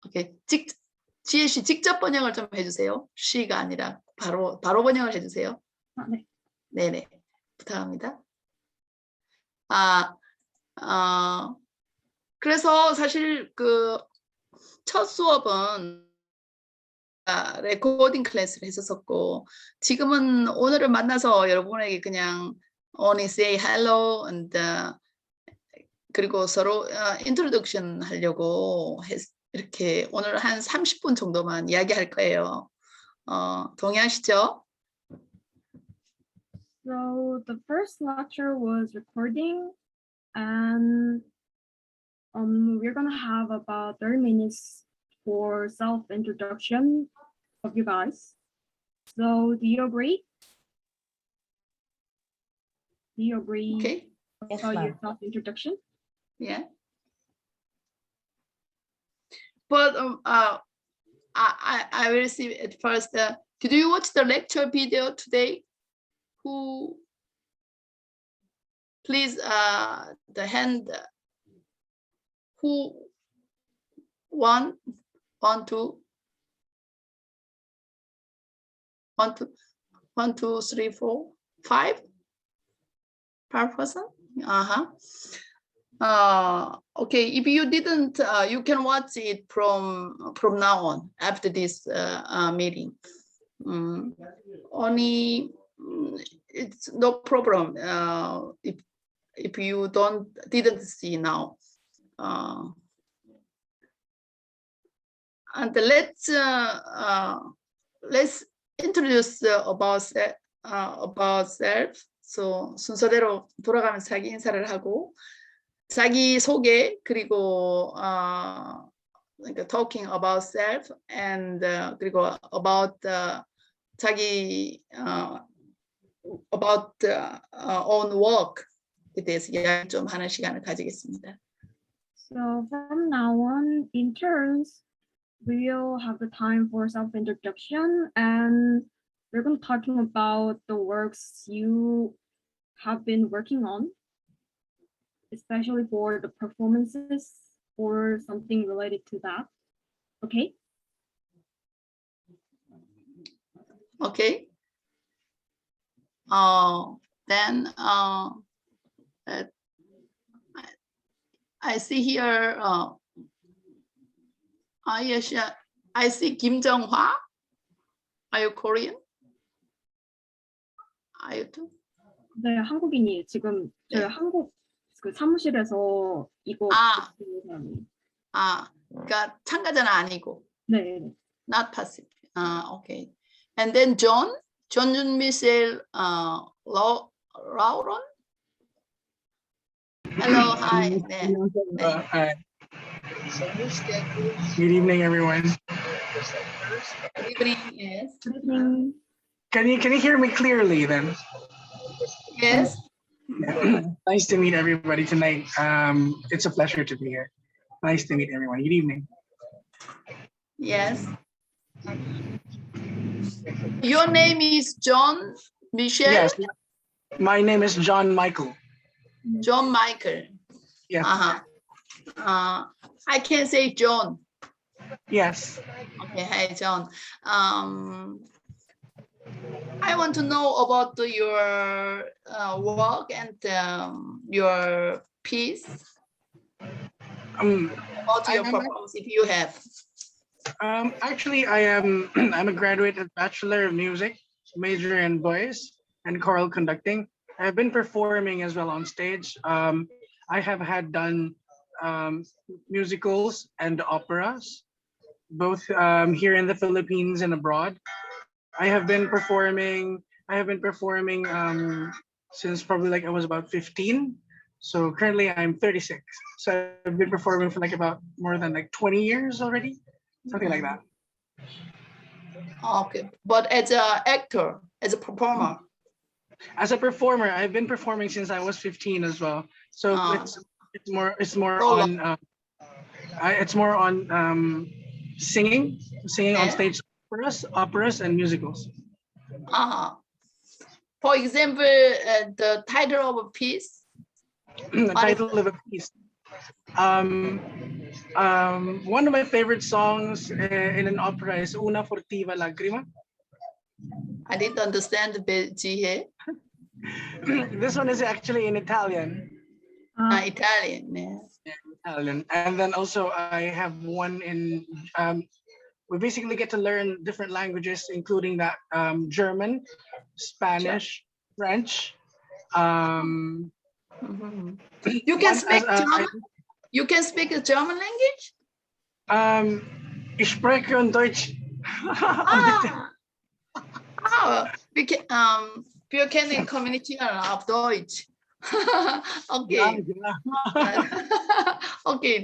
오케이. 지혜 씨 직접 번역을 좀 해주세요. she가 아니라 바로 번역을 해주세요. 네. 네네. 부탁합니다. 그래서 사실 그 첫 수업은 레코딩 클래스를 했었고 지금은 오늘은 만나서 여러분에게 그냥 only say hello and 그리고 서로 인트로덕션 하려고 이렇게 오늘 한 30분 정도만 이야기할 거예요. 동의하시죠? So the first lecture was recording, and we're gonna have about 30 minutes for self-introduction of you guys. So do you agree? Do you agree Okay. about your self-introduction? Yeah. But I will see at first. Did you watch the lecture video today? Who? Please, the hand. Who? One, two, 3, 4, 5. 5 person. Okay, if you didn't, you can watch it from now on after this meeting. Only it's no problem if you didn't see now. And let's introduce about self. So 순서대로 돌아가면서 자기 인사를 하고 자기 소개 그리고 그러니까 talking about self and 그리고 about 자기 about own work에 대해서 이야기 좀 하는 시간을 가지겠습니다. So from now on, in turns, we'll have the time for self-introduction, and we're going to talking about the works you have been working on, especially for the performances or something related to that. Okay? Okay. Then I see here. Yes, I see Kim Jung-hwa. Are you Korean? Are you too? 네, 한국인이에요. 지금 저희 한국 그 사무실에서 이거 그러니까 참가자는 아니고. 네. Not passive. Okay. And then John Michel Lauron. Hello, hi. 네. Hi. Good evening, everyone. Good evening. Yes. Good evening. Can you hear me clearly then? Yes. Nice to meet everybody tonight. It's a pleasure to be here. Nice to meet everyone. Good evening. Yes. Your name is John Michel? Yes. My name is John Michael. John Michael. Yes. I can say John. Yes. Okay, hi John. I want to know about your work and your piece. About your performance, if you have. Actually, I'm a graduate of Bachelor of Music, major in voice and choral conducting. I've been performing as well on stage. I have done musicals and operas, both here in the Philippines and abroad. I have been performing since probably like I was about 15. So currently I'm 36. So I've been performing for like about more than like 20 years already, something like that. Okay, but as an actor, as a performer. As a performer, I've been performing since I was 15 as well. So it's more on singing on stage, operas and musicals. For example, the title of a piece. The title of a piece. Um, One of my favorite songs in an opera is Una furtiva lagrima. I didn't understand Jihe. This one is actually in Italian. Italian. Yes. Italian. And then also I have one in, we basically get to learn different languages, including that German, Spanish, French. Mhm. You can speak German? You can speak a German language? Ich spreche in Deutsch. Wir kennen kommunizieren auf Deutsch. Okay. Okay,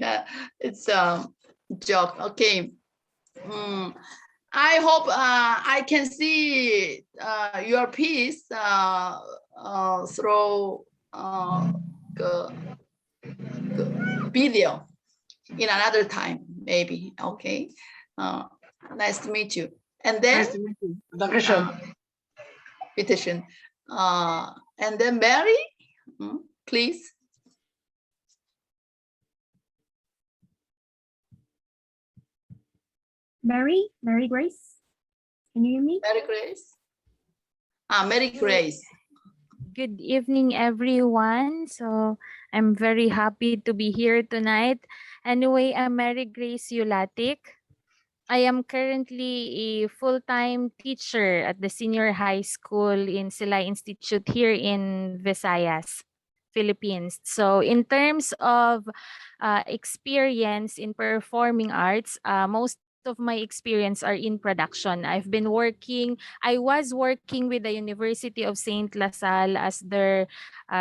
it's a joke. Okay. I hope I can see your piece through video in another time, maybe. Okay. Nice to meet you. And then, Nice to meet you. Dankeschön. Petition. And then Mary, please. Mary Grace, can you hear me? Mary Grace. Mary Grace. Good evening, everyone. So I'm very happy to be here tonight. Anyway, I'm Mary Grace Yulatic. I am currently a full-time teacher at the senior high school in Silay Institute here in Visayas, Philippines. So in terms of experience in performing arts, most of my experience are in production. I was working with the University of St. LaSalle as their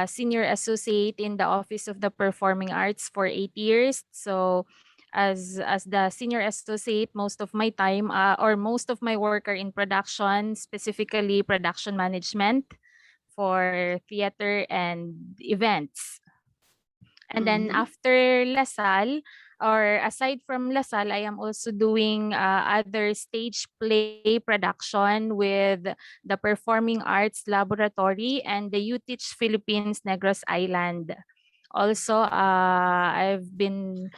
senior associate in the Office of the Performing Arts for 8 years. So as the senior associate, most of my time or most of my work are in production, specifically production management for theater and events. And then after LaSalle, or aside from LaSalle, I am also doing other stage play production with the Performing Arts Laboratory and the UTeach Philippines Negros Island. Also, I've been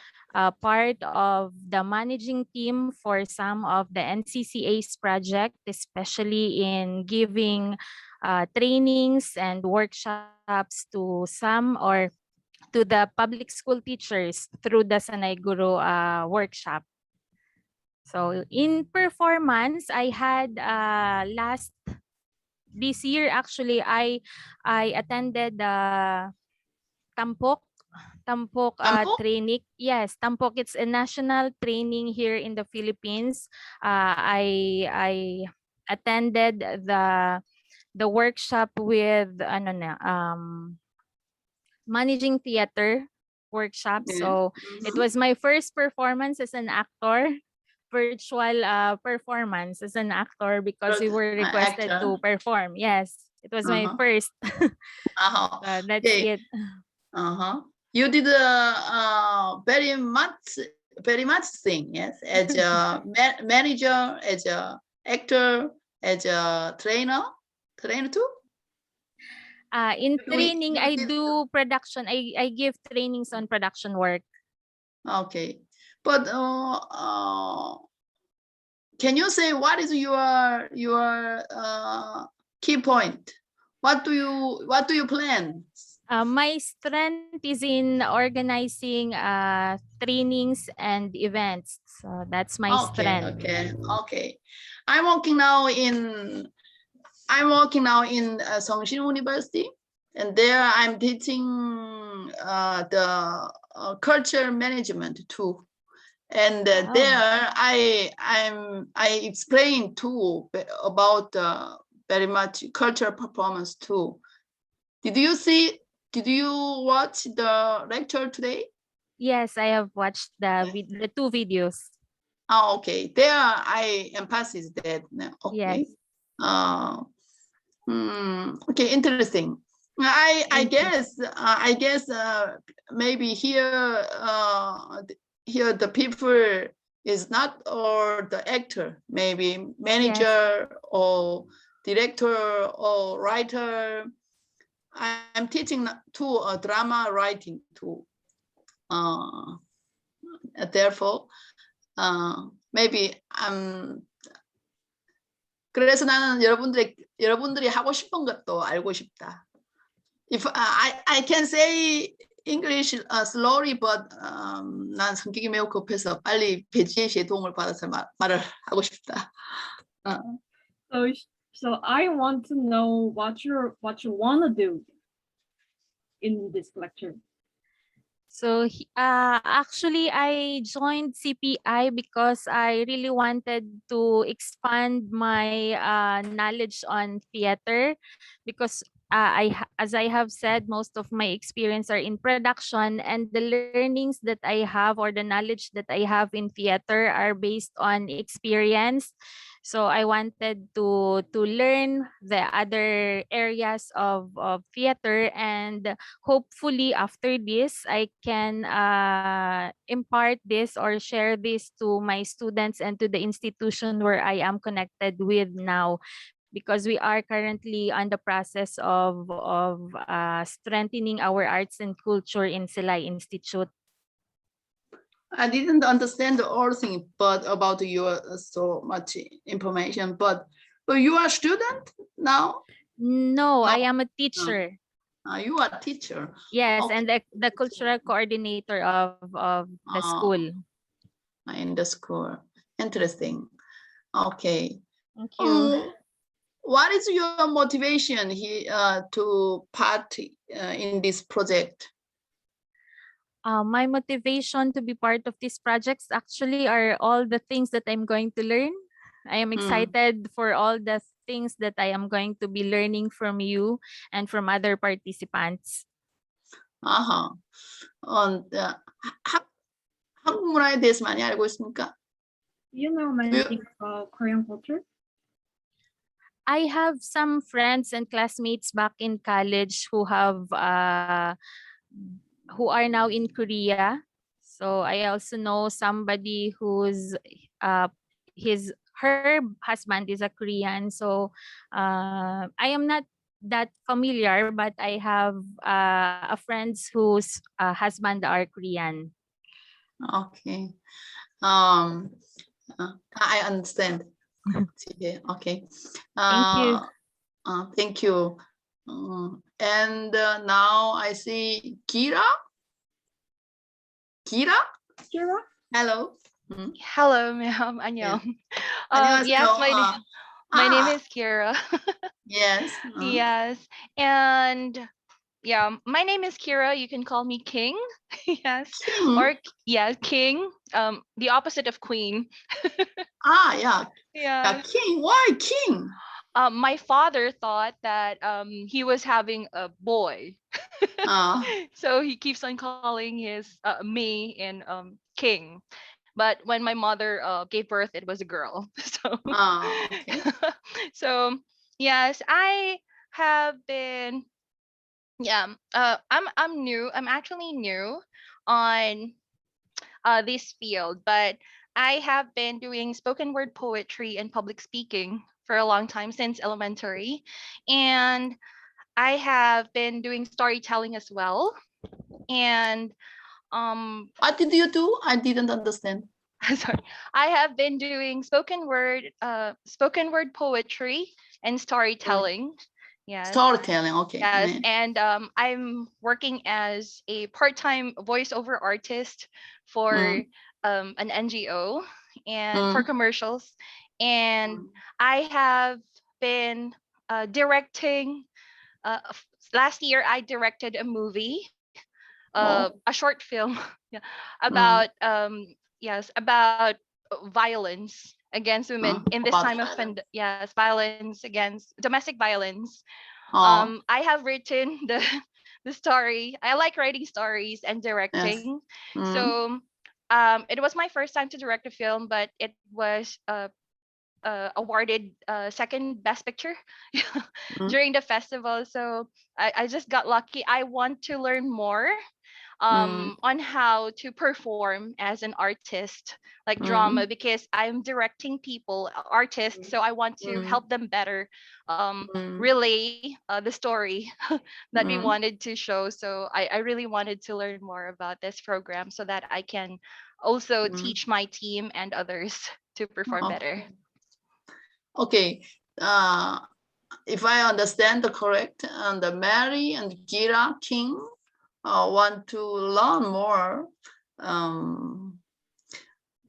part of the managing team for some of the NCCA's project, especially in giving trainings and workshops to some or to the public school teachers through the Sanay Guru workshop. So in performance, I had this year actually I attended the Tampok training. Yes, Tampok. It's a national training here in the Philippines. I attended the workshop with managing theater workshop. So it was my first performance as an actor, virtual performance as an actor, because we were requested to perform. Yes, it was my first. That's it. You did very much thing, yes, as a manager, as a actor, as a trainer too. In training, I do production. I give trainings on production work. Okay, but can you say what is your key point? What do you plan? My strength is in organizing trainings and events. So that's my strength. Okay. I'm working now in Sungshin University, and there I'm teaching the culture management too. And there I explain too about very much cultural performance too. Did you watch the lecture today? Yes, I have watched the 2 videos. Oh, okay. There I emphasize that. Okay. Yes. Okay, interesting. I guess maybe here the people is not or the actor, maybe manager or director or writer. I'm teaching to drama writing too. therefore, maybe 그래서 나는 여러분들이 하고 싶은 것도 알고 싶다. If I can say English slowly, but 난 성격이 매우 급해서 빨리 배지혜 씨의 도움을 받아서 말을 하고 싶다. So I want to know what you wanna do in this lecture. So actually, I joined CPI because I really wanted to expand my knowledge on theater, because as I have said, most of my experience are in production, and the learnings that I have, or the knowledge that I have in theater, are based on experience. So I wanted to learn the other areas of theater, and hopefully after this I can impart this or share this to my students and to the institution where I am connected with now, because we are currently on the process of strengthening our arts and culture in Silay Institute. I didn't understand all thing, but about your so much information. But you are a student now. No, I am a teacher. You are a teacher. Yes, Okay. and the cultural coordinator of the school. In the school. Interesting. Okay. Thank you. What is your motivation here to part in this project? My motivation to be part of these projects actually are all the things that I'm going to learn. I am excited for all the things that I am going to be learning from you and from other participants. 한국 문화에 대해서 많이 알고 있습니까? You know many things about Korean culture? I have some friends and classmates back in college who are now in Korea. So I also know somebody who's her husband is a Korean. So I am not that familiar, but I have a friends whose husband are Korean. Okay. I understand. Okay. Thank you. Thank you. And now I see Kira. Kira? Hello. Hello, ma'am. 안녕. 안녕하세요. Yes, my name is Kira. Yes. Yes, and yeah, my name is Kira. You can call me King. Yes, or yeah, King. The opposite of Queen. Yeah. Yeah. King. Why King? My father thought that he was having a boy, so he keeps on calling me and King. But when my mother gave birth, it was a girl. So, Okay. so yes, I have been. Yeah, I'm new. I'm actually new on this field, but I have been doing spoken word poetry and public speaking for a long time, since elementary, and I have been doing storytelling as well. And what did you do? I didn't understand. sorry, I have been doing spoken word poetry and storytelling. Yes. Storytelling. Okay. Yes, and I'm working as a part-time voiceover artist for an NGO and for commercials. And I have been directing. Last year, I directed a movie, a short film, yeah, about about violence against women in this time of violence against domestic violence. I have written the story. I like writing stories and directing. Yes. So it was my first time to direct a film, but it was awarded second best picture during the festival. So I just got lucky. I want to learn more on how to perform as an artist, like drama, because I'm directing people, artists, so I want to help them better relay the story that we wanted to show. So I really wanted to learn more about this program so that I can also teach my team and others to perform better. Okay. If I understand correct, the Mary and Gira King want to learn more.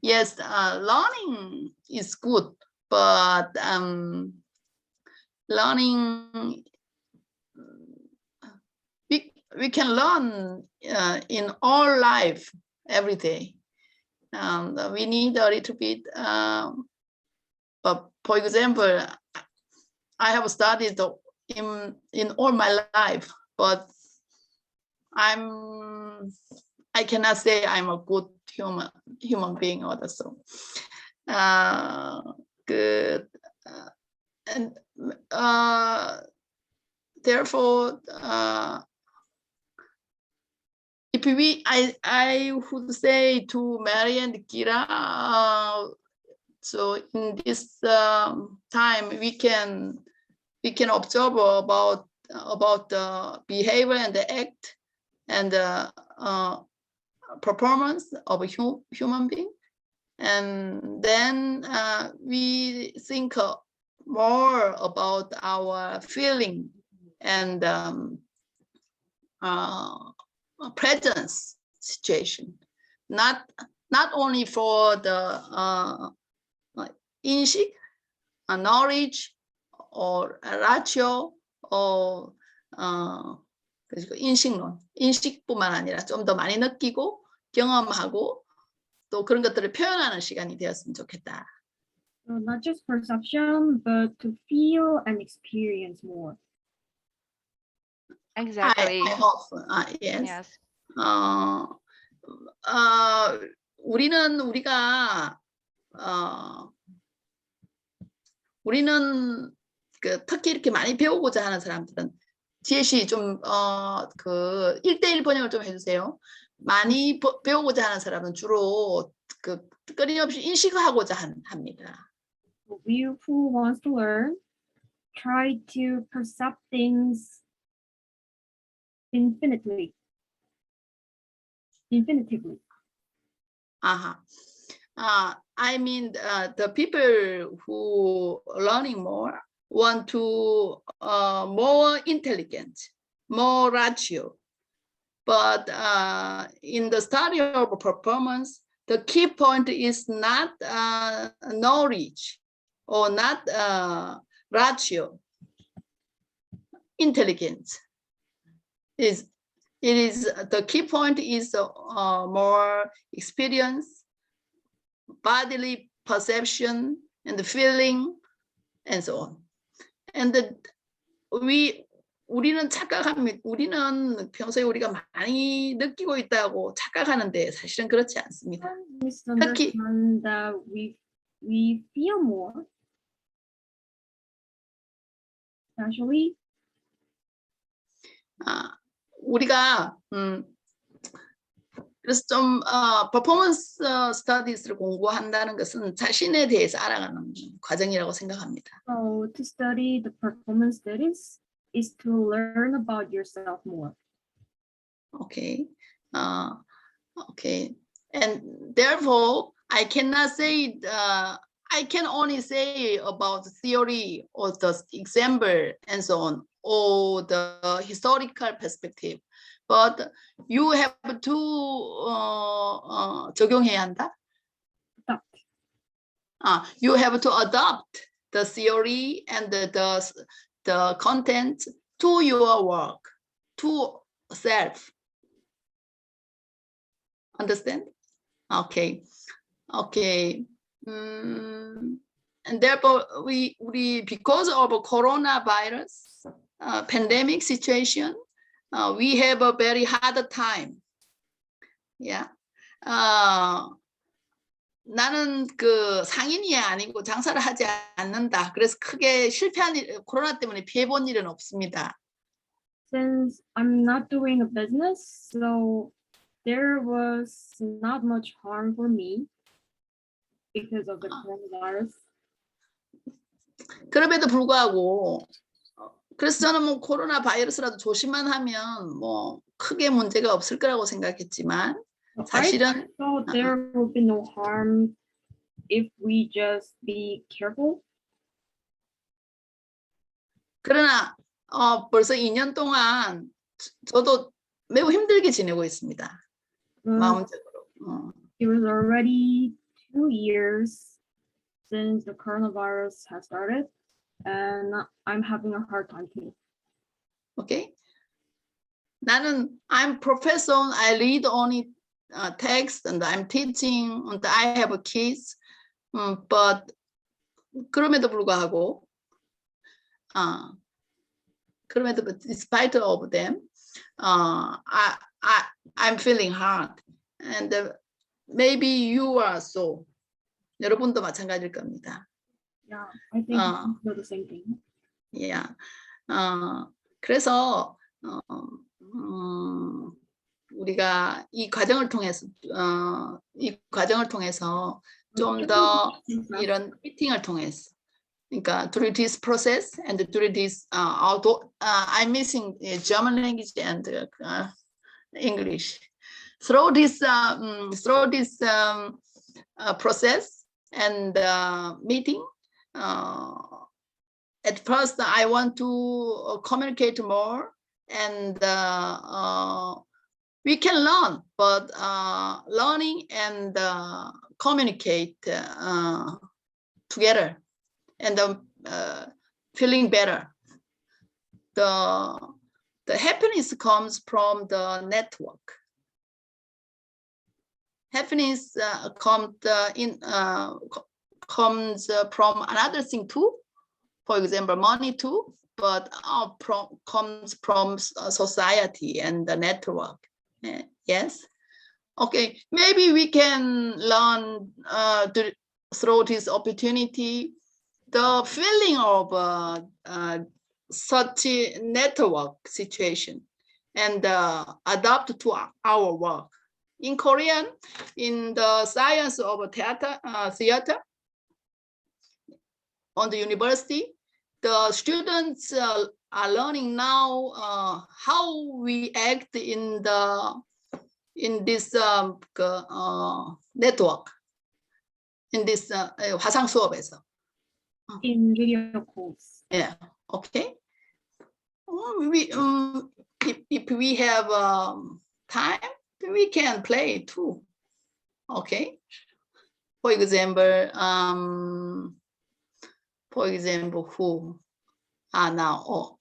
Yes, learning is good, but learning, we can learn in all life every day. We need a little bit, but for example, I have studied in all my life, but I cannot say I'm a good human being also. Good, and therefore, if I would say to Mary and Kira, so in this time we can observe about the behavior and the act and the performance of a human being, and then we think more about our feeling and presence situation, not only for the 인식, knowledge or ratio or 그리고 인식뿐만 아니라 좀 더 많이 느끼고 경험하고 또 그런 것들을 표현하는 시간이 되었으면 좋겠다. So not just perception, but to feel and experience more. Exactly. I hope. Yes. Yes. 우리는 특히 이렇게 많이 배우고자 하는 사람들은 지혜 씨 좀 그 1:1 번역을 좀 해주세요. 많이 배우고자 하는 사람은 주로 그 끊임없이 인식하고자 합니다. You who wants to learn, try to perceive things infinitively. I mean, the people who learning more want to more intelligent, more ratio. But in the study of performance, the key point is not knowledge or not ratio. Intelligence it is the key point is more experience, bodily perception and feeling and so on. And 우리는 착각합니다. 우리는 평소에 우리가 많이 느끼고 있다고 착각하는데 사실은 그렇지 않습니다. 특히 that we feel more. Actually, 우리가 그래서 좀 퍼포먼스 스터디스를 공부한다는 것은 자신에 대해서 알아가는 과정이라고 생각합니다. So to study the performance studies is to learn about yourself more. Okay. Okay. And therefore, I cannot say I can only say about the theory or the example and so on, or the historical perspective. But you have to 적용해야 한다. You have to adopt the theory and the content to your work, to self. Understand? Okay. Okay. And therefore, we because of coronavirus pandemic situation, we have a very hard time. Yeah. 나는 그 상인이 아니고 장사를 하지 않는다. 그래서 크게 실패한 일, 코로나 때문에 피해 본 일은 없습니다. Since I'm not doing a business, so there was not much harm for me because of the coronavirus. 그럼에도 불구하고 그래서 저는 뭐 코로나 바이러스라도 조심만 하면 뭐 크게 문제가 없을 거라고 생각했지만 사실은 I thought there would be no harm if we just be careful. 그러나 벌써 2년 동안 저도 매우 힘들게 지내고 있습니다. 마음적으로. It was already 2 years since the coronavirus has started, and I'm having a hard time too. 오케이? 나는 I'm professor. I read only text and I'm teaching and I have kids. But 그럼에도 불구하고 despite of them, I'm feeling hard, and maybe you are so. 여러분도 마찬가지일 겁니다. Yeah, I think I feel the same thing. Yeah. 그래서 우리가 이 과정을 통해서 좀 더 이런 미팅을 통해서, 그러니까 through this process and through this I'm missing German language and English. Through this process and meeting, at first I want to communicate more, and we can learn, but learning and communicate together and feeling better. The happiness comes from the network. Happiness comes from another thing too. For example, money too, but comes from society and the network. Yes. Okay. Maybe we can learn through this opportunity the feeling of such a network situation and adapt to our work. In Korean, in the science of theater on the university, the students are learning now how we act in this network, in this 화상 수업에서. In video calls. Yeah. Okay. If we have time, we can play too. Okay. For example, who? Now,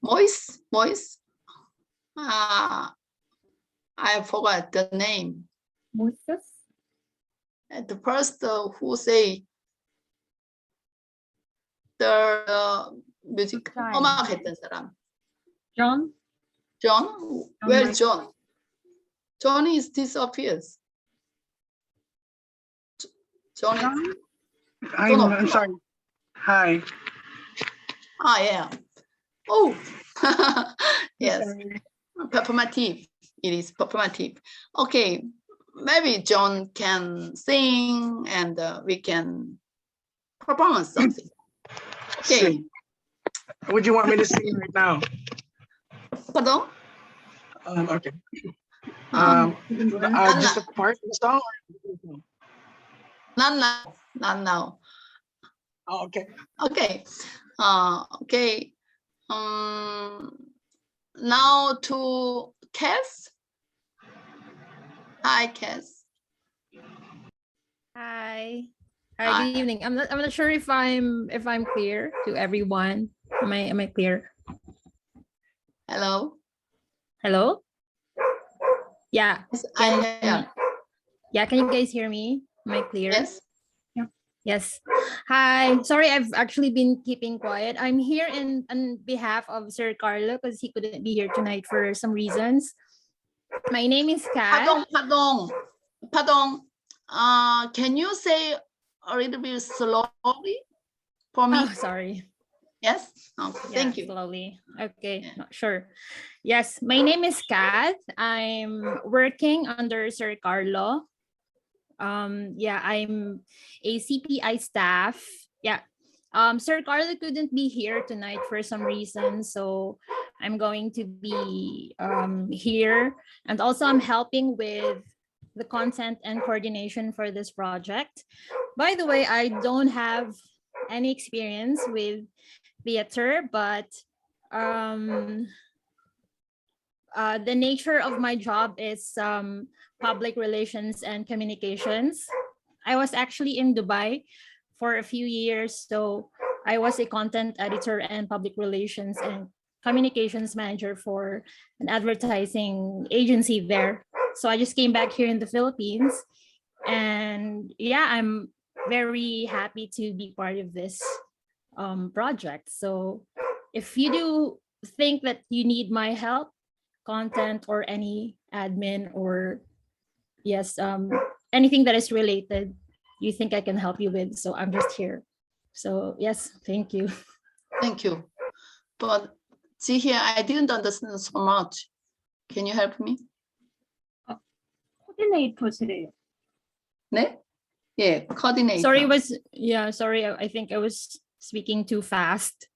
Moise. I forgot the name. Moises? At the first, who say the music 음악 했던 사람. John? John? Where's John? John is disappears. John? I'm sorry. Hi. Yeah. Oh, yes. Performative. It is performative. Okay. Maybe John can sing and we can perform something. Okay. Sing. Would you want me to sing right now? Pardon? Okay. Just a part of the song? Not now. Oh, okay. Okay. Okay. Now to Cass. Hi, Cass. Hi. Hi. Hi, good evening. I'm not sure if I'm clear to everyone. Am I clear? Hello. Hello? Yeah. Yes, I hear. Yeah, can you guys hear me? Am I clear? Yes. Yes. Hi. Sorry, I've actually been keeping quiet. I'm here on behalf of Sir Carlo because he couldn't be here tonight for some reasons. My name is Kat. Pardon. Can you say a little bit slowly for me? Oh, sorry. Yes. Okay. Thank Yeah, you. slowly. Okay, Yeah. no, sure. Yes, my name is Kath. I'm working under Sir Carlo. Yeah, I'm a CPI staff. Yeah. Sir Carlo couldn't be here tonight for some reason, so I'm going to be here, and also I'm helping with the content and coordination for this project. By the way, I don't have any experience with theater, but um, the nature of my job is public relations and communications. I was actually in Dubai for a few years, so I was a content editor and public relations and communications manager for an advertising agency there. So I just came back here in the Philippines, and yeah, I'm very happy to be part of this project. So if you do think that you need my help, content or any admin or yes, anything that is related, you think I can help you with. So I'm just here. So yes, thank you. Thank you. But see here, I didn't understand so much. Can you help me? 코디네이터시래요. 네? 예, coordinator. Sorry, I think I was speaking too fast.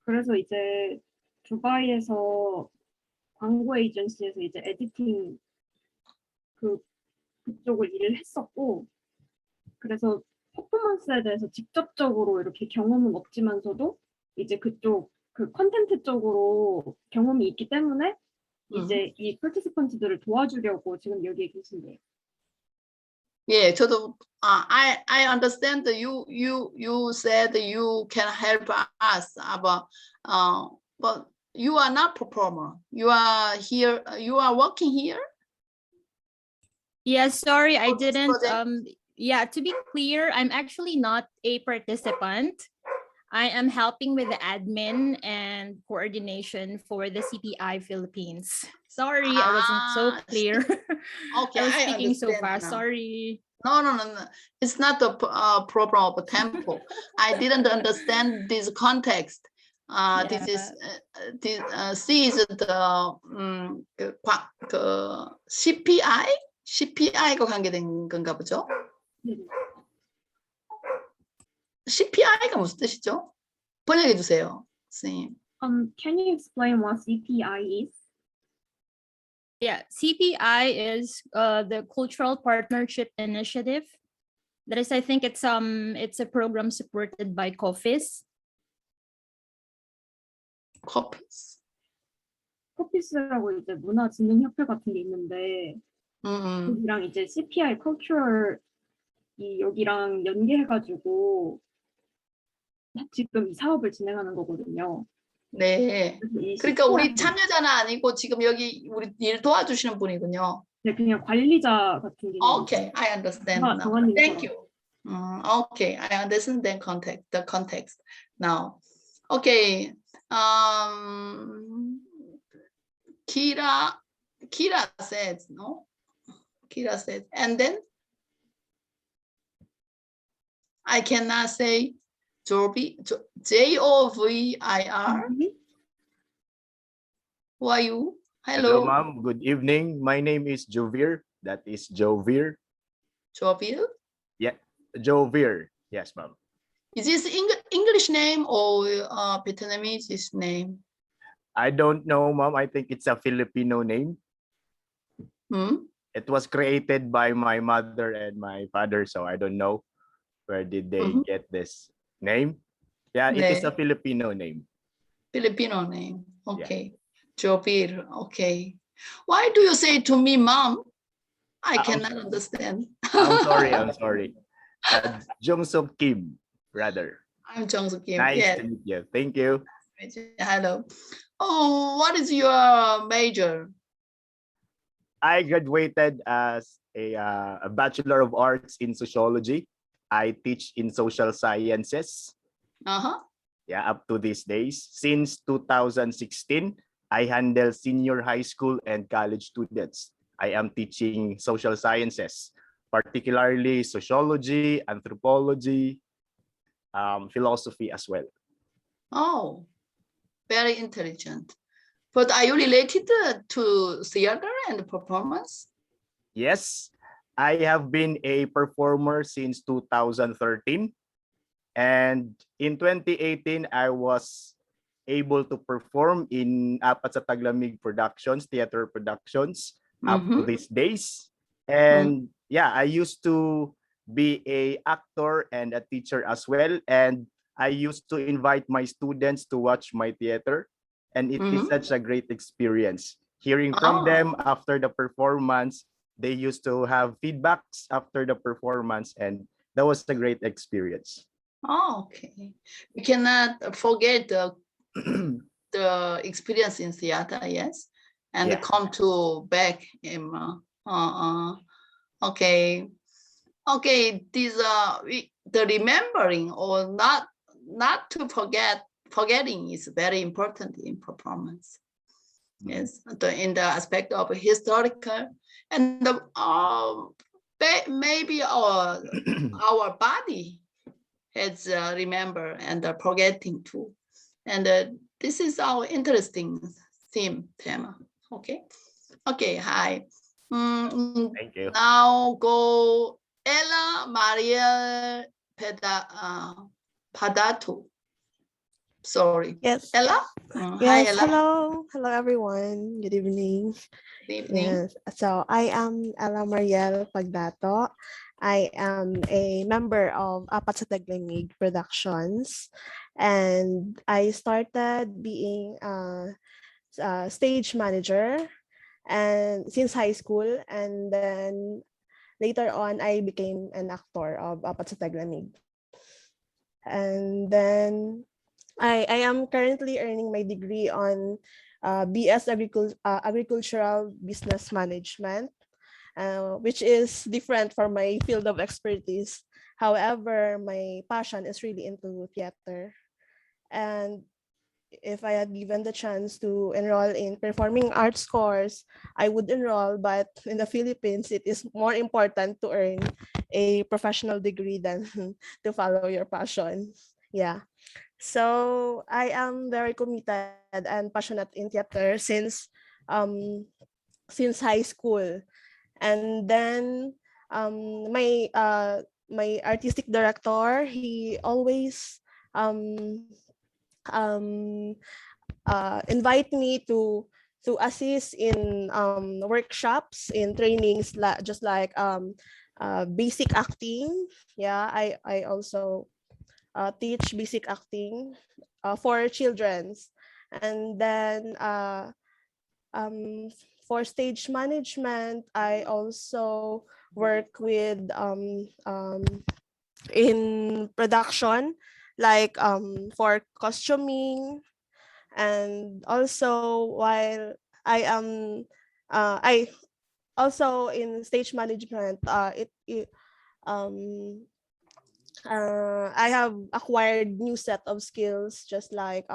그래서 이제 두바이에서 광고 에이전시에서 이제 에디팅 그쪽을 일을 했었고, 그래서 퍼포먼스에 대해서 직접적으로 이렇게 경험은 없지만서도 이제 그쪽 그 컨텐츠 쪽으로 경험이 있기 때문에 이제 이 파티시펀트들을 도와주려고 지금 여기에 계신데요. 예, 저도 I understand you said you can help us, but you are not performer. You are here. You are working here. Yes, sorry, I For this didn't. project? Yeah, to be clear, I'm actually not a participant. I am helping with the admin and coordination for the CPI Philippines. Sorry, I wasn't so Ah, clear. Okay, I was I speaking so understand fast. now. Sorry. No. It's not the problem of tempo. I didn't understand this context. This is C is the CPI가 관계된 건가 보죠? CPI가 무슨 뜻이죠? 번역해 주세요, 선생님. Can you explain what CPI is? Yeah, CPI is the Cultural Partnership Initiative. That is, I think it's a program supported by COFIS. 커피스. 코피스라고 이제 문화진흥협회 같은 게 있는데 여기랑 이제 CPI cultural 이 여기랑 연계해가지고 지금 이 사업을 진행하는 거거든요. 네. 그래서 이 그러니까 우리 CPI 참여자는 아니고 지금 여기 우리 일 도와주시는 분이군요. 네, 그냥 관리자 같은 게 Okay, I understand now. 정한님처럼. Thank you. Okay, I understand the context now. Okay. Kira says, no? Kira said, and then I cannot say Jovir. Who are you? Hello, Hello, ma'am. Good evening. My name is Jovir. That is Jovir. Jovir. Jovir. Yes, ma'am. Is this English name or Vietnamese name? I don't know, ma'am. I think it's a Filipino name. It was created by my mother and my father, so I don't know where did they get this name. Yeah, it is a Filipino name. Filipino name. Okay. Jovir. Okay. Why do you say to me, Mom? I cannot understand. I'm sorry. Jungsuk Kim, rather. I'm Jungsuk Kim. Nice Yes. to meet you. Thank you. Hello. Oh, what is your major? I graduated as a Bachelor of Arts in Sociology. I teach in social sciences. Yeah, up to these days. Since 2016, I handle senior high school and college students. I am teaching social sciences, particularly sociology, anthropology, philosophy as well. Oh, very intelligent. But are you related to theater and performance? Yes, I have been a performer since 2013. And in 2018, I was able to perform in Apat sa Taglamig Productions, theater productions, up to these days. And yeah, I used to be a actor and a teacher as well. And I used to invite my students to watch my theater. And it is such a great experience. Hearing from them after the performance, they used to have feedbacks after the performance, and that was a great experience. Oh, okay. We cannot forget the experience in theater, yes, and Yeah. come to back in. Okay, okay. These the remembering or not to forgetting is very important in performance. Yes, in the aspect of historical and the maybe our body has remember and forgetting too, and this is our interesting theme. Okay, hi. Thank you. Now go Ella Maria Padato. Sorry. Yes. Ella? Yes. Hi, Ella. Hello, everyone. Good evening. Good evening. Yes. So I am Ella Mariel Pagdato. I am a member of Apat sa Taglamig Productions, and I started being a stage manager and since high school, and then later on I became an actor of Apat sa Taglamig. And then I am currently earning my degree on BS Agricultural Business Management, which is different from my field of expertise. However, my passion is really into theater. And if I had given the chance to enroll in performing arts course, I would enroll, but in the Philippines, it is more important to earn a professional degree than to follow your passion. Yeah. So I am very committed and passionate in theater since high school. And then my artistic director, he always invite me to assist in workshops, in trainings, just like basic acting. Yeah, I also teach basic acting for children's. And then for stage management, I also work with in production, like for costuming. And also, while I also in stage management, I have acquired new set of skills, just like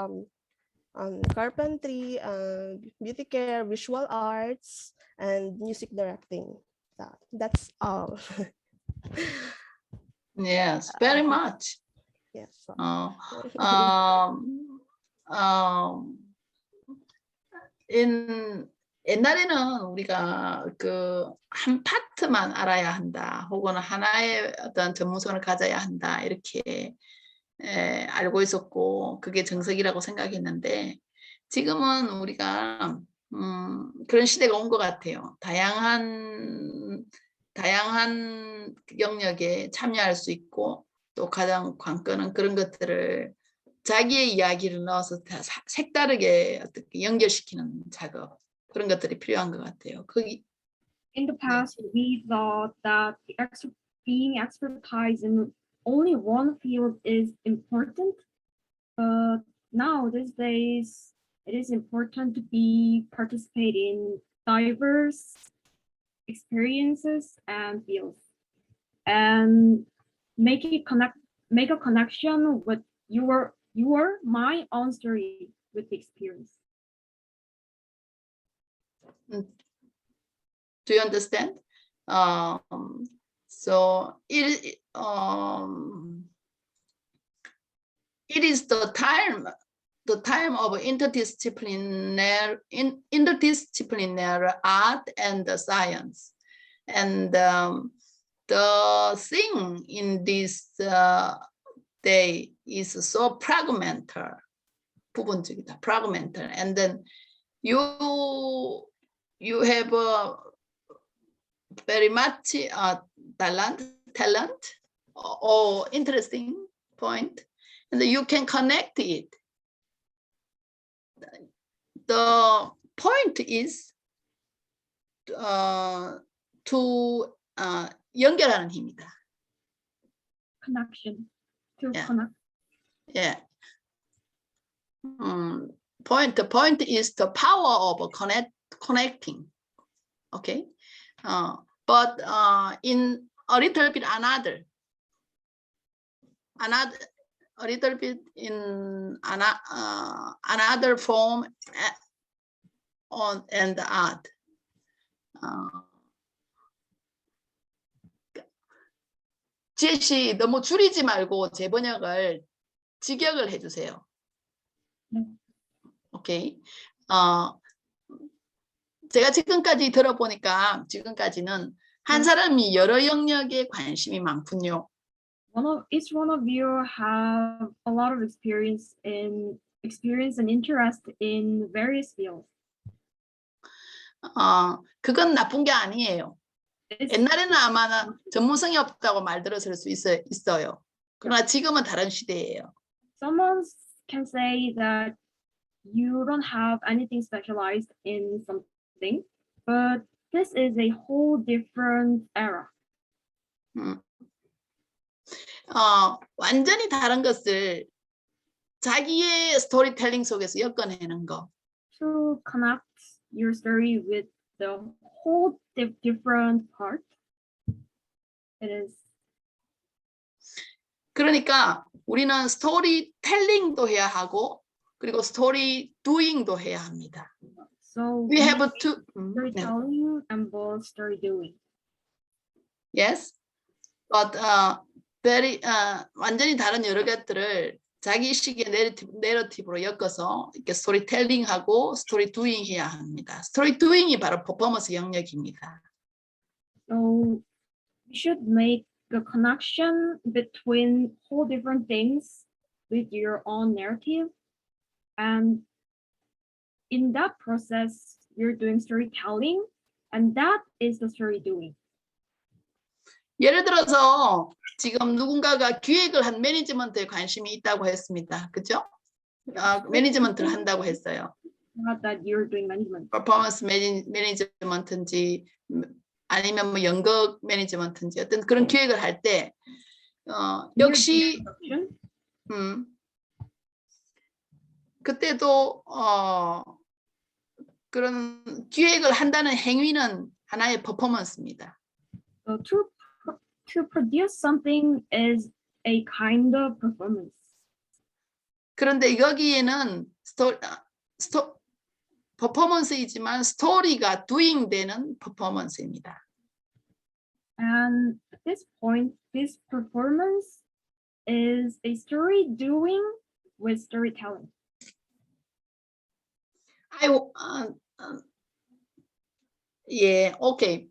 carpentry, beauty care, visual arts, and music directing. That's all. Yes, very much. Yes. 옛날에는 우리가 그 한 파트만 알아야 한다, 혹은 하나의 어떤 전문성을 가져야 한다, 이렇게 알고 있었고, 그게 정석이라고 생각했는데, 지금은 우리가 그런 시대가 온 것 같아요. 다양한 영역에 참여할 수 있고, 또 가장 관건은 그런 것들을 자기의 이야기를 넣어서 색다르게 어떻게 연결시키는 작업, 그런 것들이 필요한 것 같아요. In the past, we thought that being expertise in only one field is important, but now these days it is important to participate in diverse experiences and fields, and make a connection with my own story with the experience. Do you understand? So it is the time the time of interdisciplinary art and the science. And the thing in this day is so fragmented, 부분적이다, fragmented. And then you have a very much talent or interesting point, and you can connect it. The point is to 연결하는 힘이다. Connection. To Yeah. connect. Yeah. The point is the power of connecting. Okay. But in a little bit another a little bit in another form on and art. 지혜씨 너무 줄이지 말고 제 번역을 직역을 해주세요. 오케이. 제가 지금까지 들어보니까 지금까지는 한 사람이 여러 영역에 관심이 많군요. Each one of you have a lot of experience and interest in various fields. 그건 나쁜 게 아니에요. It's, 옛날에는 아마 전문성이 없다고 말 들었을 수 있어요. 그러나 지금은 다른 시대예요. someone can say that you don't have anything specialized in something, but this is a whole different era. 완전히 다른 것을 자기의 스토리텔링 속에서 엮어내는 거. To connect your story with the whole different part. It is. 그러니까 우리는 스토리텔링도 해야 하고 그리고 스토리 두잉도 해야 합니다. So We have to storytelling and both story doing. Yes, but very 완전히 다른 여러 것들을 자기식의 내러티브로 엮어서 이렇게 스토리텔링하고 스토리 두잉 해야 합니다. 스토리 두잉이 바로 퍼포먼스 영역입니다. So you should make a connection between whole different things with your own narrative, and in that process you're doing storytelling, and that is the story doing. 예를 들어서 지금 누군가가 기획을 한 매니지먼트에 관심이 있다고 했습니다. 그죠? 매니지먼트를 한다고 했어요. Not that you're doing management. 퍼포먼스 매니지먼트인지 아니면 뭐 연극 매니지먼트인지 어떤 그런 기획을 할 때 역시 그때도 그런 기획을 한다는 행위는 하나의 퍼포먼스입니다. So to produce something is a kind of performance. 그런데 여기에는 퍼포먼스이지만 스토리가 doing 되는 퍼포먼스입니다. And at this point, this performance is a story doing with storytelling. 예, 오케이.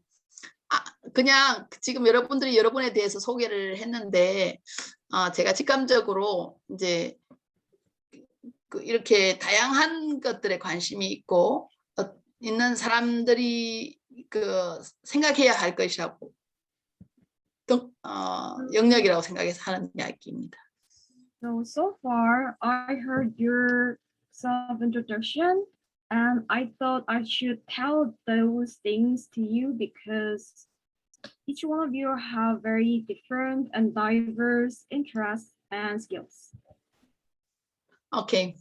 그냥 지금 여러분들이 여러분에 대해서 소개를 했는데 제가 직감적으로 이제 이렇게 다양한 것들에 관심이 있고 있는 사람들이 생각해야 할 것이라고 영역이라고 생각해서 하는 이야기입니다. So far, I heard your self-introduction, and I thought I should tell those things to you because each one of you have very different and diverse interests and skills. Okay,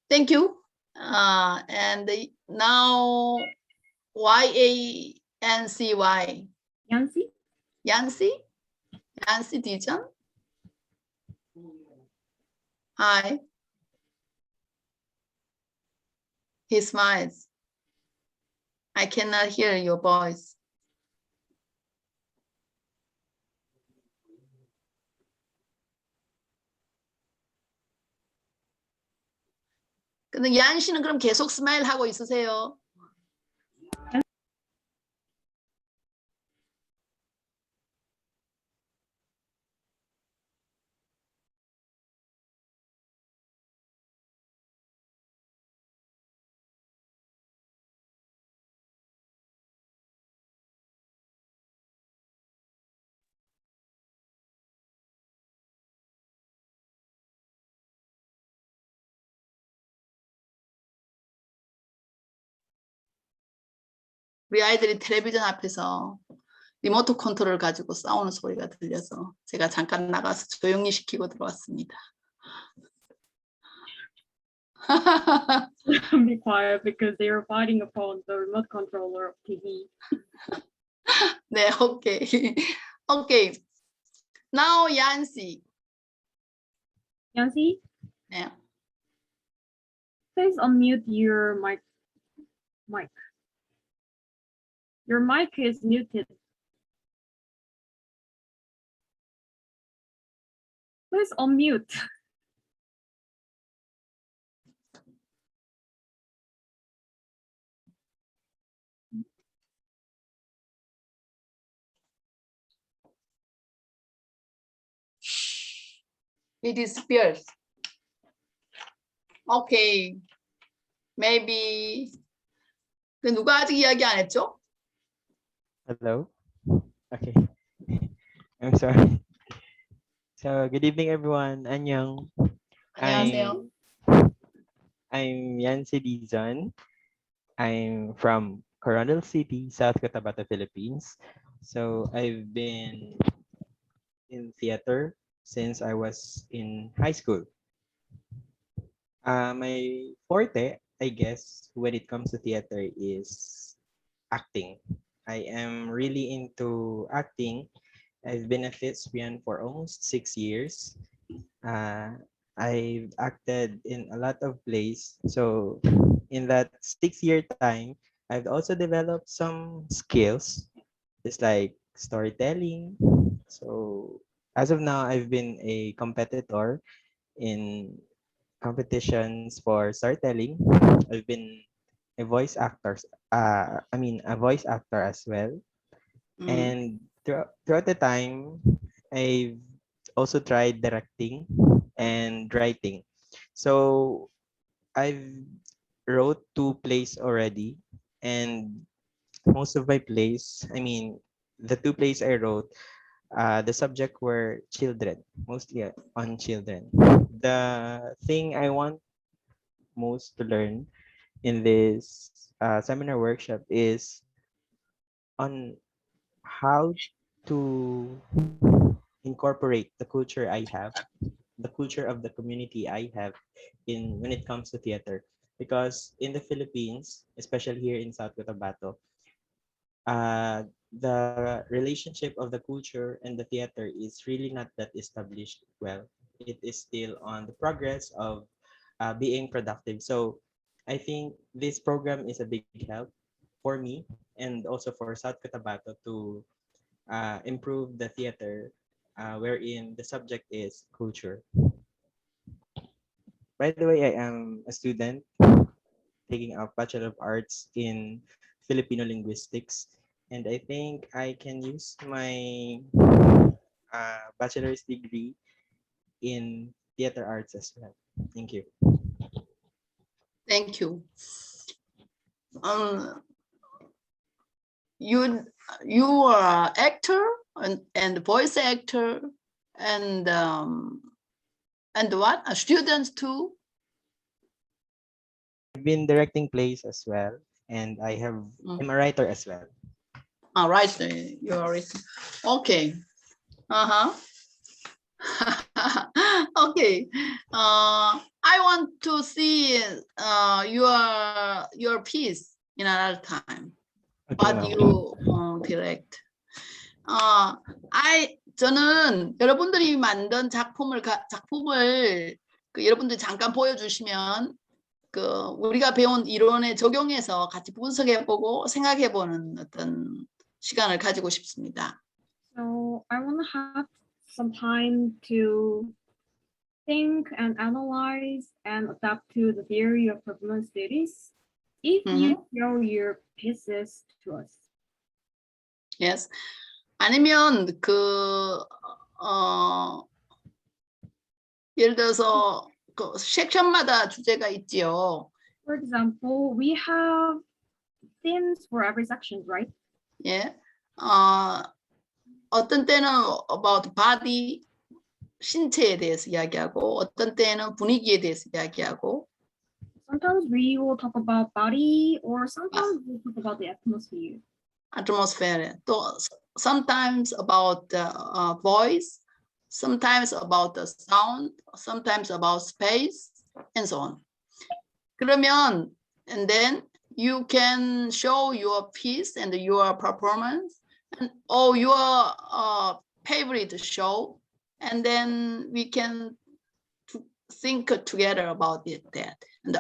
thank you. And now YANCY. Yancy? Yancy Dijon. Hi. He smiles. I cannot hear your voice. 근데 얀 씨는 그럼 계속 스마일 하고 있으세요? 우리 아이들이 텔레비전 앞에서 리모트 컨트롤 가지고 싸우는 소리가 들려서 제가 잠깐 나가서 조용히 시키고 들어왔습니다. Be quiet because they are fighting upon the remote controller of TV. 네, 오케이. 오케이. Now Yancy. Yancy, 네. please unmute your mic. Your mic is muted. Please unmute. It is fierce. Okay. Maybe. 누가 아직 이야기 안 했죠? Hello. Okay. I'm sorry. So good evening, everyone. Annyeong. 안녕하세요. I'm Yancy Dizon. I'm from Coronel City, South Cotabato, Philippines. So I've been in theater since I was in high school. My forte, I guess, when it comes to theater is acting. I am really into acting. I've been a thespian for almost 6 years. I've acted in a lot of plays. So in that 6-year time, I've also developed some skills, just like storytelling. So as of now, I've been a competitor in competitions for storytelling. I've been a voice actor. A voice actor as well. And throughout the time, I've also tried directing and writing. So I've wrote 2 plays already, and most of my plays, the 2 plays I wrote, the subject were children, mostly on children. The thing I want most to learn in this seminar workshop is on how to incorporate the culture I have, the culture of the community I have in when it comes to theater. Because in the Philippines, especially here in South Cotabato, the relationship of the culture and the theater is really not that established well. It is still on the progress of being productive. So I think this program is a big help for me and also for South Cotabato to improve the theater wherein the subject is culture. By the way, I am a student taking a Bachelor of Arts in Filipino Linguistics, and I think I can use my bachelor's degree in theater arts as well. Thank you. Thank you. You are an actor and voice actor and what? A student too? I've been directing plays as well, and I'm a writer as well. All right, you are written. Okay. Okay. I want to see your piece in another time. Okay, But ma'am. you direct. 저는 여러분들이 만든 작품을 여러분들이 잠깐 보여주시면 우리가 배운 이론에 적용해서 같이 분석해보고 생각해보는 어떤 시간을 가지고 싶습니다. So I want to have some time to think and analyze and adapt to the theory of performance studies if you show your pieces to us. Yes. 아니면 예를 들어서 그 섹션마다 주제가 있지요. For example, we have themes for every section, right? 예. 어떤 때는 about body, 신체에 대해서 이야기하고 어떤 때는 분위기에 대해서 이야기하고. Sometimes we will talk about body, or sometimes we'll talk about the atmosphere. Atmosphere. 또 sometimes about the voice, sometimes about the sound, sometimes about space, and so on. 그러면 and then you can show your piece and your performance and or your favorite show, and then we can think together about it, that and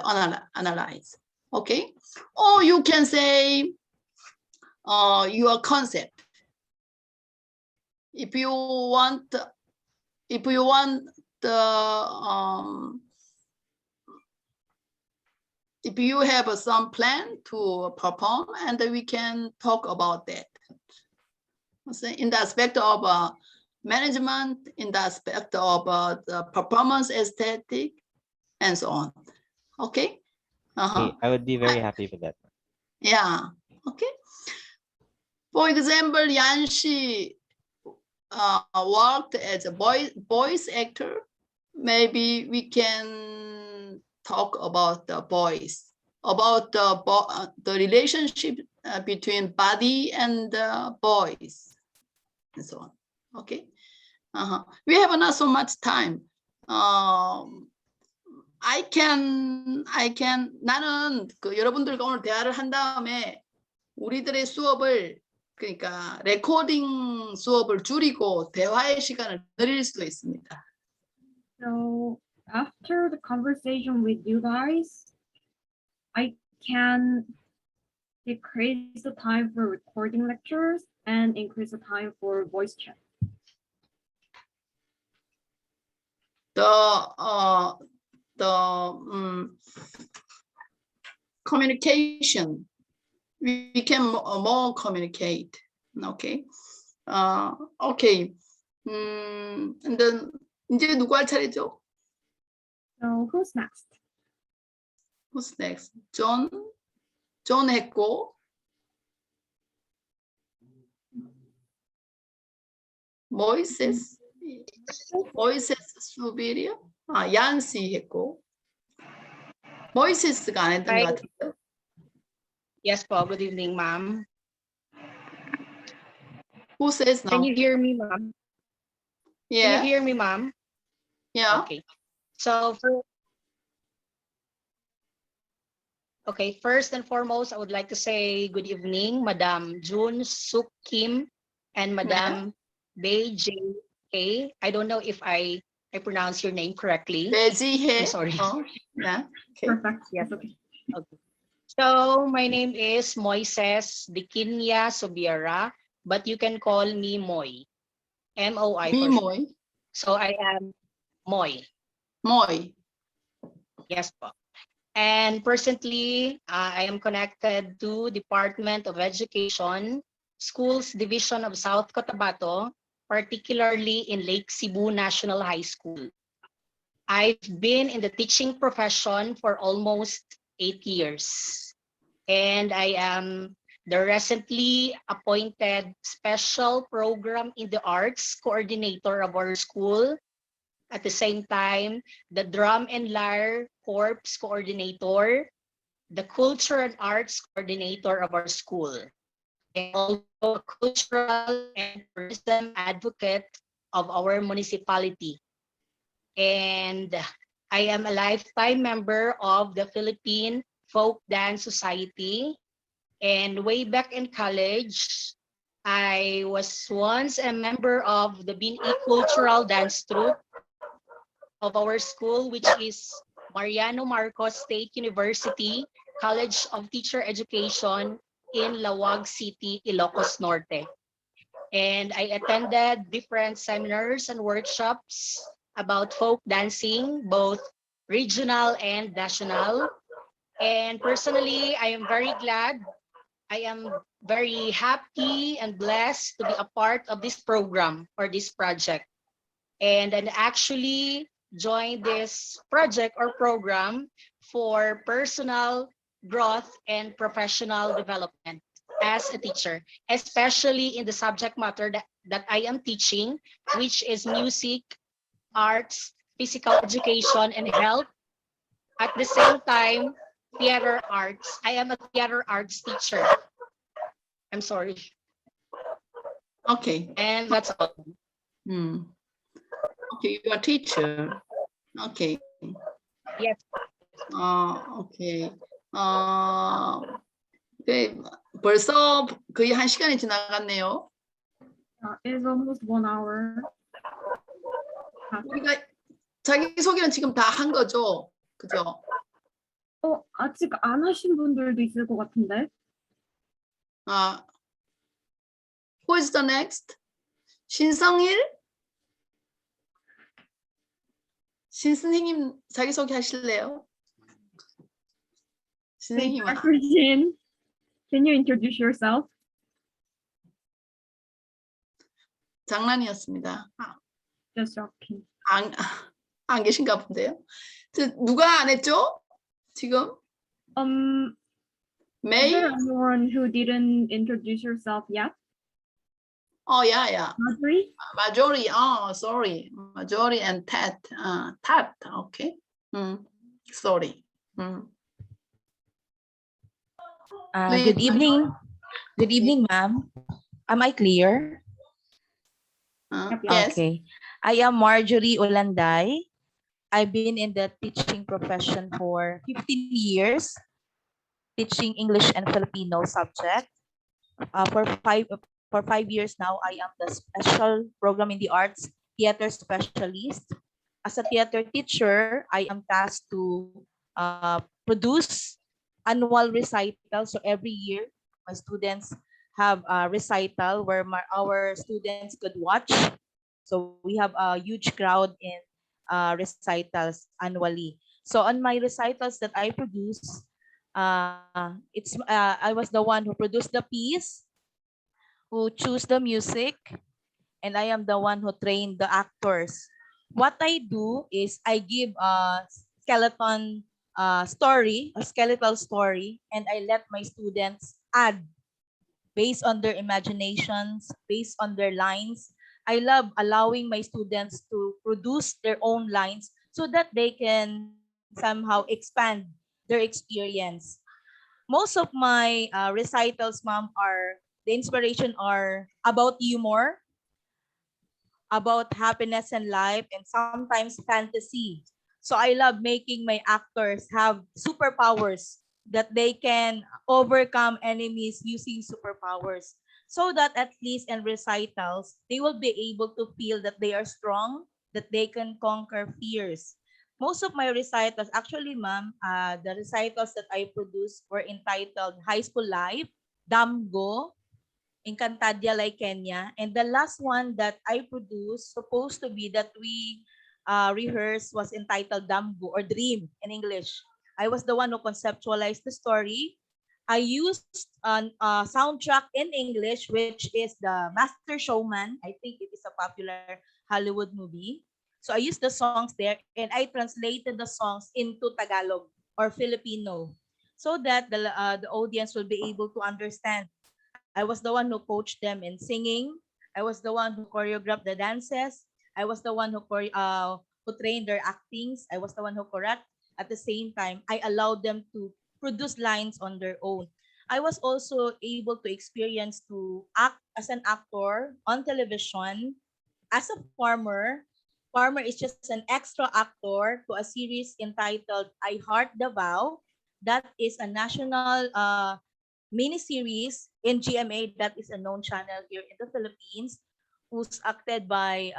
analyze. Okay, or you can say your concept. If you want the if you have some plan to perform, and we can talk about that. In the aspect of management, in the aspect of the performance aesthetic, and so on. Okay? Okay, I would be very happy with that. Yeah, okay. For example, Yanxi worked as a voice actor. Maybe we can talk about the voice, about the relationship between body and voice, and so on. Okay. We have not so much time. 나는 여러분들과 오늘 대화를 한 다음에 우리들의 수업을, 그러니까 레코딩 수업을 줄이고 대화의 시간을 늘릴 수도 있습니다. So after the conversation with you guys, I can decrease the time for recording lectures and increase the time for voice chat. The communication, we can more communicate. Okay. Okay. And then 이제 누구 할 차례죠? So who's next? Who's next? John 했고, Moises 수비리아, 얀시 했고, Moises가 안 했던 것 같은데. Yes, po. Good evening, ma'am. Who says now? Can you hear me, ma'am? Yeah. Can you hear me, ma'am? Yeah. Okay. So, first and foremost, I would like to say good evening, Madam June Suk Kim and Madam Bae J K. I don't know if I pronounce your name correctly. I'm sorry. Oh, yeah. Okay. Perfect. Yes. Okay. So my name is Moises Dikinya Subiera, but you can call me Moy. M-O-I. Moy. So I am Moy. Moy. Yes, po. And presently, I am connected to Department of Education, Schools Division of South Cotabato, particularly in Lake Cebu National High School. I've been in the teaching profession for almost 8 years, and I am the recently appointed Special Program in the Arts Coordinator of our school. At the same time, the Drum and Lyre Corps Coordinator, the Culture and Arts Coordinator of our school, and also a cultural and tourism advocate of our municipality. And I am a lifetime member of the Philippine Folk Dance Society. And way back in college, I was once a member of the BNE Cultural Dance Troupe of our school, which is Mariano Marcos State University College of Teacher Education in Lawag City, Ilocos Norte. And I attended different seminars and workshops about folk dancing, both regional and national. And personally, I am very glad. I am very happy and blessed to be a part of this program or this project. And actually joined this project or program for personal growth and professional development as a teacher, especially in the subject matter that I am teaching, which is music, arts, physical education, and health. At the same time, theater arts. I am a theater arts teacher. I'm sorry. Okay. And that's all. Okay, you're a teacher. Okay. Yes. 오케이. 네, 벌써 거의 1시간이 지나갔네요. It's almost 1 hour. 우리가 자기소개는 지금 다 한 거죠? 그죠? 아직 안 하신 분들도 있을 것 같은데. Who is the next? 신성일? 신선생님 자기소개 하실래요? 선생님. Jin, can you introduce yourself? 장난이었습니다. Just joking. 안 계신가 본데요. 누가 안 했죠? 지금? May? Is there anyone who didn't introduce yourself yet? Yeah. Marjorie? Sorry. Marjorie and Tat. Tat, okay. Sorry. Good evening. Good evening, ma'am. Am I clear? Yes. Okay. I am Marjorie Olanday. I've been in the teaching profession for 15 years, teaching English and Filipino subject. For 5 years now, I am the special program in the arts theater specialist. As a theater teacher, I am tasked to produce annual recital. So every year, my students have a recital where our students could watch. So we have a huge crowd in recitals annually. So on my recitals that I produce, I was the one who produced the piece, who choose the music, and I am the one who trained the actors. What I do is I give a skeletal story, and I let my students add based on their imaginations, based on their lines. I love allowing my students to produce their own lines so that they can somehow expand their experience. Most of my recitals, ma'am, the inspiration are about humor, about happiness and life, and sometimes fantasy. So I love making my actors have superpowers, that they can overcome enemies using superpowers, so that at least in recitals, they will be able to feel that they are strong, that they can conquer fears. Most of my recitals, actually, ma'am, the recitals that I produced were entitled High School Life, Damgo, Encantadia like Kenya, and the last one that I produced, supposed to be that we rehearsed, was entitled Damgo, or Dream in English. I was the one who conceptualized the story. I used a soundtrack in English, which is the Master Showman. I think it is a popular Hollywood movie. So I used the songs there, and I translated the songs into Tagalog or Filipino, so that the audience will be able to understand. I was the one who coached them in singing. I was the one who choreographed the dances. I was the one who trained their actings. I was the one who correct. At the same time, I allowed them to produce lines on their own. I was also able to experience to act as an actor on television, as a farmer. Farmer is just an extra actor to a series entitled I Heart Davao. That is a national mini-series in GMA, that is a known channel here in the Philippines, who's acted by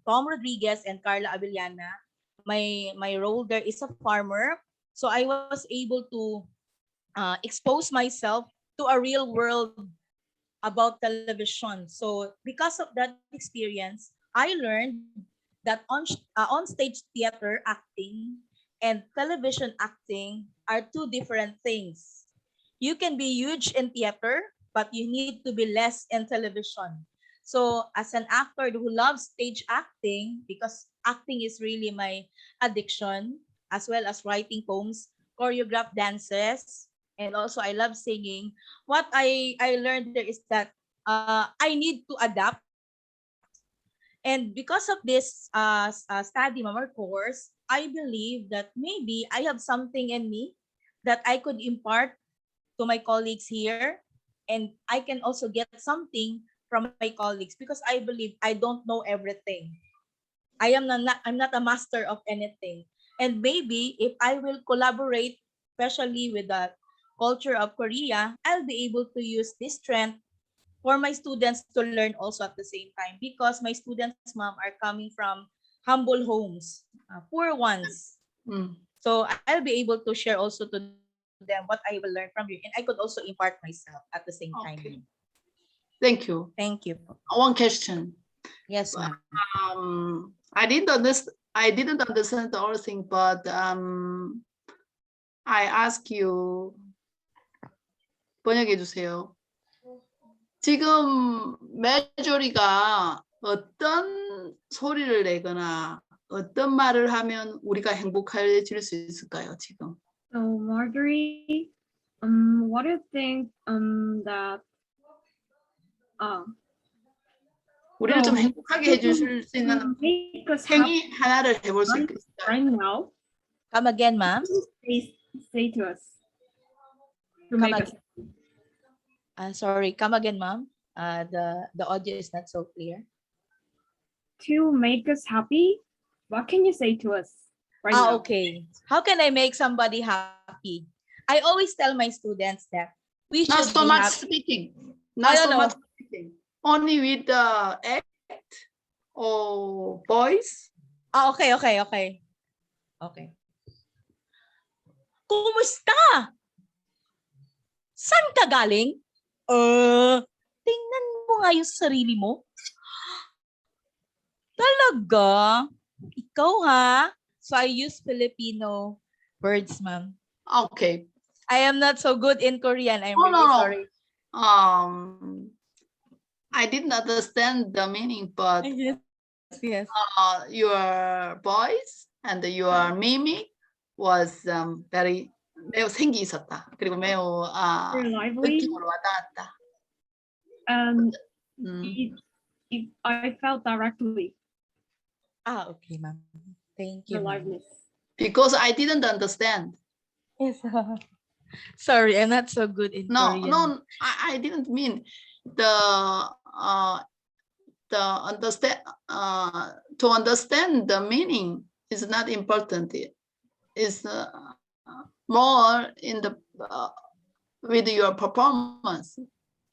Tom Rodriguez and Carla Avellana. My role there is a farmer. So I was able to expose myself to a real world about television. So because of that experience, I learned that on stage theater acting and television acting are two different things. You can be huge in theater, but you need to be less in television. So as an actor who loves stage acting, because acting is really my addiction, as well as writing poems, choreograph dances, and also I love singing. What I learned there is that I need to adapt. And because of this study or course, I believe that maybe I have something in me that I could impart to my colleagues here, and I can also get something from my colleagues because I believe I don't know everything. I'm not a master of anything. And maybe if I will collaborate, especially with the culture of Korea, I'll be able to use this strength for my students to learn also at the same time, because my students, ma'am, are coming from humble homes, poor ones. So I'll be able to share also to them what I will learn from you, and I could also impart myself at the same time. Okay. Thank you. Thank you. One question. Yes, ma'am. I didn't understand the whole thing, but I ask you, 번역해 주세요. 지금 메조리가 어떤 소리를 내거나 어떤 말을 하면 우리가 행복해질 수 있을까요, 지금? So Marjorie, what do you think that 우리를 좀 행복하게 해주실 수 있는 행위 하나를 해볼 수 있겠어요? right now? Come again, ma'am. Say to us. To Come make us sorry, come again, ma'am. The audio is not so clear. to make us happy. What can you say to us right now? Okay. How can I make somebody happy? I always tell my students that we should Not so be much happy. speaking. Not so much speaking. Only with the act or voice. Okay. Kumusta? San ka galing? Tingnan mo nga yung sarili mo. Talaga? Ikaw ha? So I use Filipino words, ma'am. Okay. I am not so good in Korean. I'm Oh, really no. sorry. I didn't understand the meaning, but Yes. your voice and your mimic was very 매우 생기 있었다. 그리고 매우 Very lively. 느낌으로 와닿았다. And I felt directly Okay, ma'am. Thank the you. ma'am. liveness. Because I didn't understand. Yes. Sorry, I'm not so good in Korean. No, I didn't mean the understand to understand the meaning is not important. It's more in the with your performance.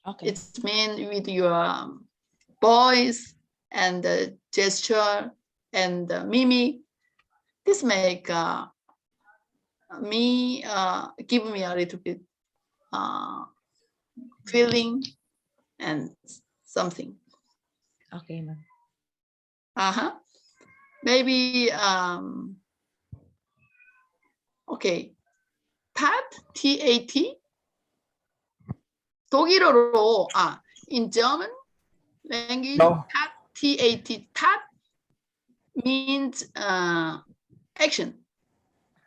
Okay. It's mean with your voice and the gesture and the mimic. This make me give me a little bit feeling and something. Okay, ma'am. Maybe okay. tat, T-A-T. 독일어로 in German language, tat, T-A-T, tat means action,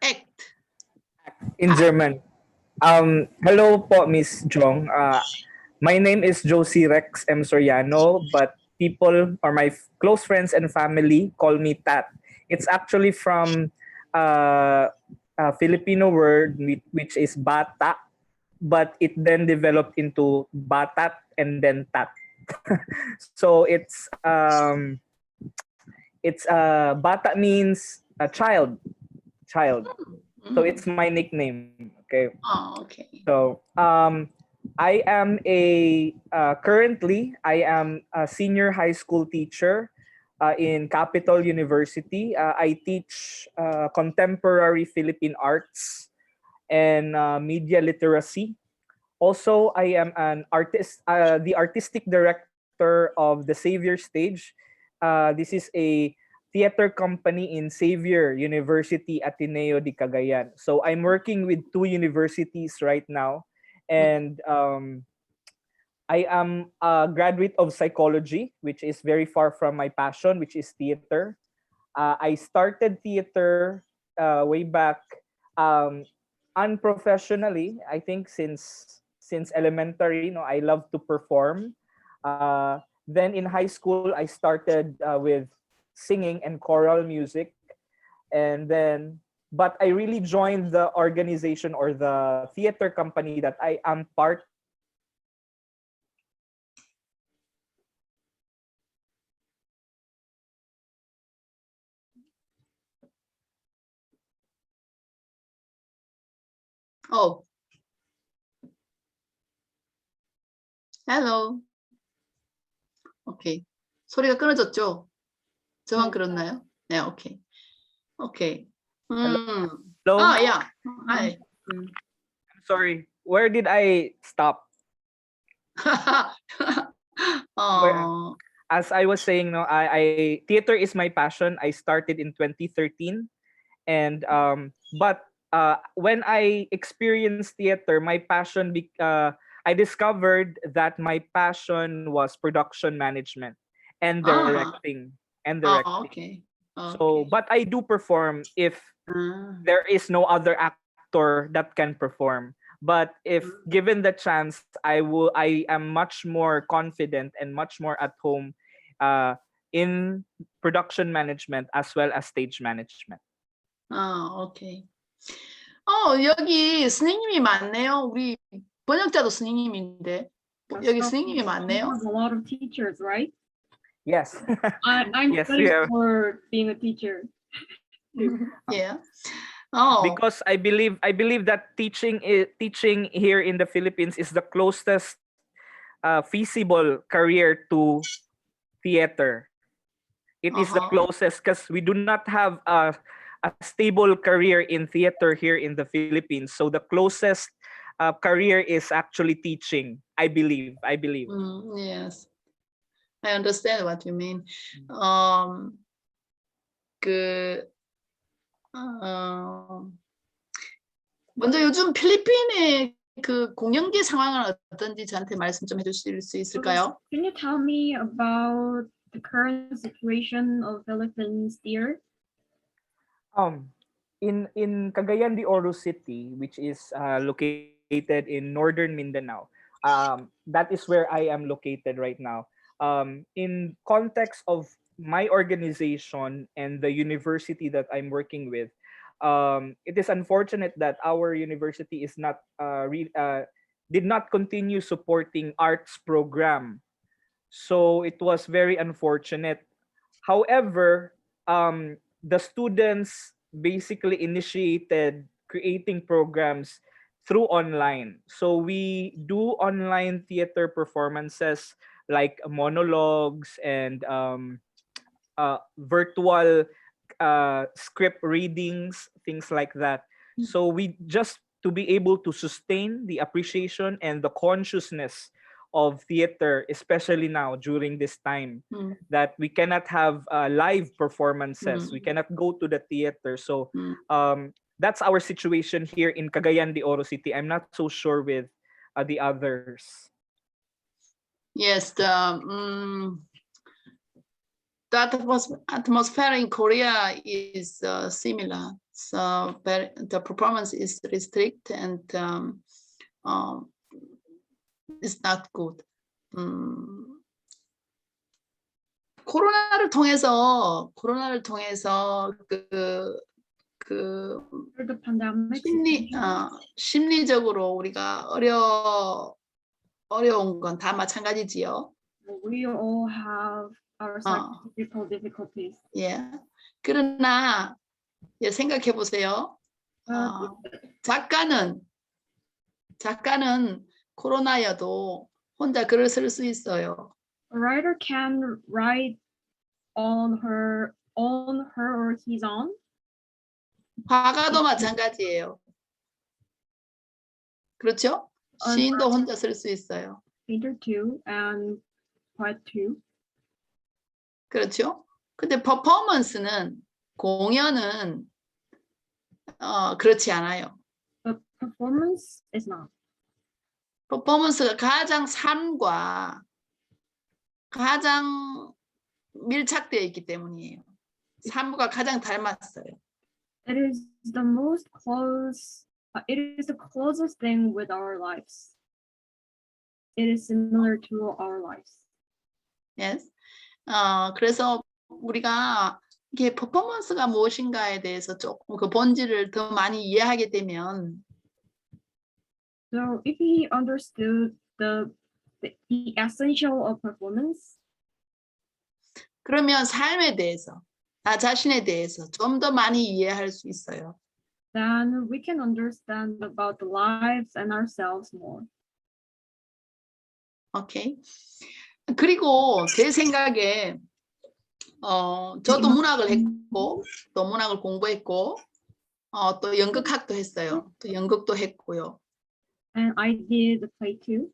act. In German. Hello po, Miss Jong. My name is Josie Rex M. Soriano, but people or my close friends and family call me Tat. It's actually from a Filipino word which is bata, but it then developed into batat and then tat. So it's bata means a child. So it's my nickname. Okay. Okay. So I am currently I am a senior high school teacher in Capital University. I teach contemporary Philippine arts and media literacy. Also, I am an artist, the artistic director of the Savior Stage. This is a theater company in Xavier University Ateneo de Cagayan. So I'm working with 2 universities right now, and I am a graduate of psychology, which is very far from my passion, which is theater. I started theater way back unprofessionally. I think since elementary, I love to perform. Then in high school, I started with singing and choral music, and then but I really joined the organization or the theater company that I am part. Oh. Hello. 오케이. 소리가 끊어졌죠? 저만 그렇나요? 네, 오케이. 오케이. Hello? yeah. Hi. I'm sorry. Where did I stop? As I was saying, I theater is my passion. I started in 2013, and but when I experienced theater, my passion I discovered that my passion was production management and directing. Okay. So, but I do perform if there is no other actor that can perform. But if given the chance, I am much more confident and much more at home in production management as well as stage management. 오케이. 여기 스님이 많네요. 우리 번역자도 스님인데 여기 스님이 많네요. A lot of teachers, right? Yes. I'm Yes, studying we have. for being a teacher. Yeah. Because I believe that teaching here in the Philippines is the closest feasible career to theater. It is the closest because we do not have a stable career in theater here in the Philippines. So the closest career is actually teaching. I believe. Yes. I understand what you mean. 먼저 요즘 필리핀의 그 공연계 상황은 어떤지 저한테 말씀 좀 해주실 수 있을까요? Can you tell me about the current situation of Philippines theater? In Cagayan de Oro City, which is located in northern Mindanao, that is where I am located right now. In context of my organization and the university that I'm working with, it is unfortunate that our university is not did not continue supporting arts program. So it was very unfortunate. However, the students basically initiated creating programs through online. So we do online theater performances like monologues and virtual script readings, things like that. So we just to be able to sustain the appreciation and the consciousness of theater, especially now during this time that we cannot have live performances, we cannot go to the theater. So that's our situation here in Cagayan de Oro City. I'm not so sure with the others. Yes, the atmosphere in Korea is similar. So the performance is restricted and it's not good. 코로나를 통해서 The pandemic. 심리적으로 우리가 어려운 건 다 마찬가지지요. We all have our psychological difficulties. 예. 그러나 생각해 보세요. 작가는 코로나여도 혼자 글을 쓸 수 있어요. A writer can write on her or his own. 화가도 마찬가지예요. 그렇죠? 시인도 혼자 쓸 수 있어요. Painter too and poet too. 그렇죠? 근데 퍼포먼스는 공연은 그렇지 않아요. But performance is not. 퍼포먼스가 가장 삶과 가장 밀착되어 있기 때문이에요. 삶과 가장 닮았어요. It is the most close. It is the closest thing with our lives. It is similar to our lives. Yes. 그래서 우리가 이게 퍼포먼스가 무엇인가에 대해서 조금 그 본질을 더 많이 이해하게 되면 So if we understood the essential of performance, 그러면 삶에 대해서 나 자신에 대해서 좀 더 많이 이해할 수 있어요. then we can understand about the lives and ourselves more. 오케이. 그리고 제 생각에 저도 문학을 했고 또 문학을 공부했고 또 연극학도 했어요. 또 연극도 했고요. And I did the play too.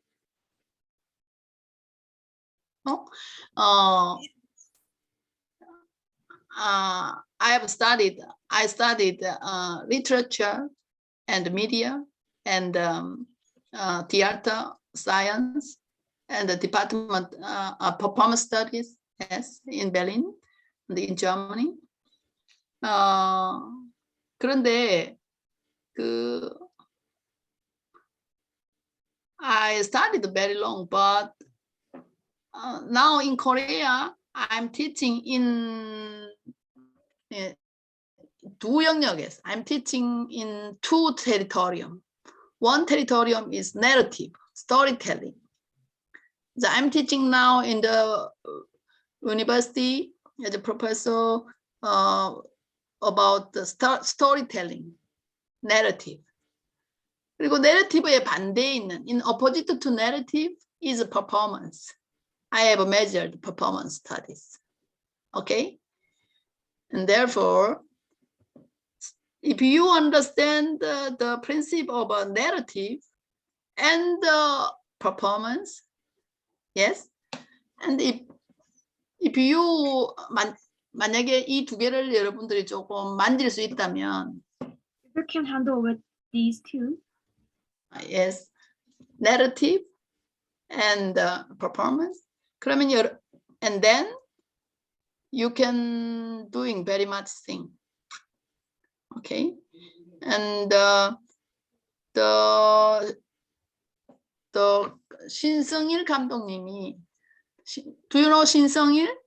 I studied literature and media and theater science and the department of performance studies, yes, in Berlin, in Germany. 그런데 I studied very long, but now in Korea, I'm teaching in 두 영역에서. I'm teaching in two territorium. One territorium is narrative, storytelling. So I'm teaching now in the university as a professor about the storytelling, narrative. 그리고 narrative의 반대에 있는, in opposite to narrative is performance. I have measured performance studies. Okay? And therefore, if you understand the principle of a narrative and the performance, yes, and if you 만약에 이 두 개를 여러분들이 조금 만질 수 있다면, If you can handle with these two, yes, narrative and performance, 그러면 and then you can doing very much thing. Okay, and the 신성일 감독님이, do you know 신성일?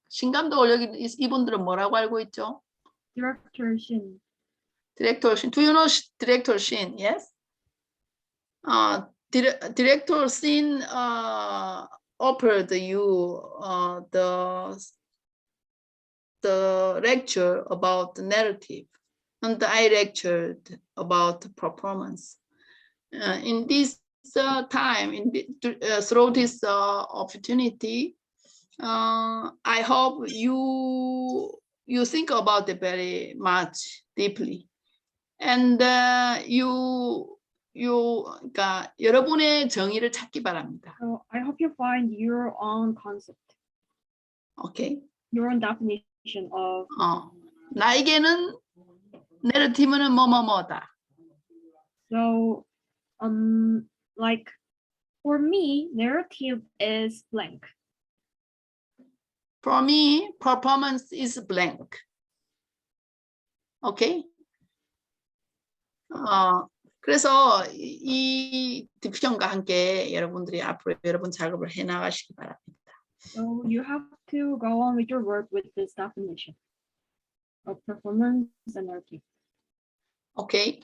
신 감독을 여기 이분들은 뭐라고 알고 있죠? Director Shin. Director Shin. Do you know Director Shin? Yes. Director Shin offered you the lecture about the narrative, and I lectured about performance. In this time, through this opportunity, I hope you think about it very much deeply, and 그러니까 여러분의 정의를 찾기 바랍니다. So I hope you find your own concept. Okay. Your own definition of. 나에게는 내러티브는 뭐뭐뭐다. So, like for me, narrative is blank. For me, performance is blank. Okay? 그래서 이 디퓨전과 함께 여러분들이 앞으로 여러분 작업을 해 나가시기 바랍니다. So you have to go on with your work with this definition of performance and narrative. Okay.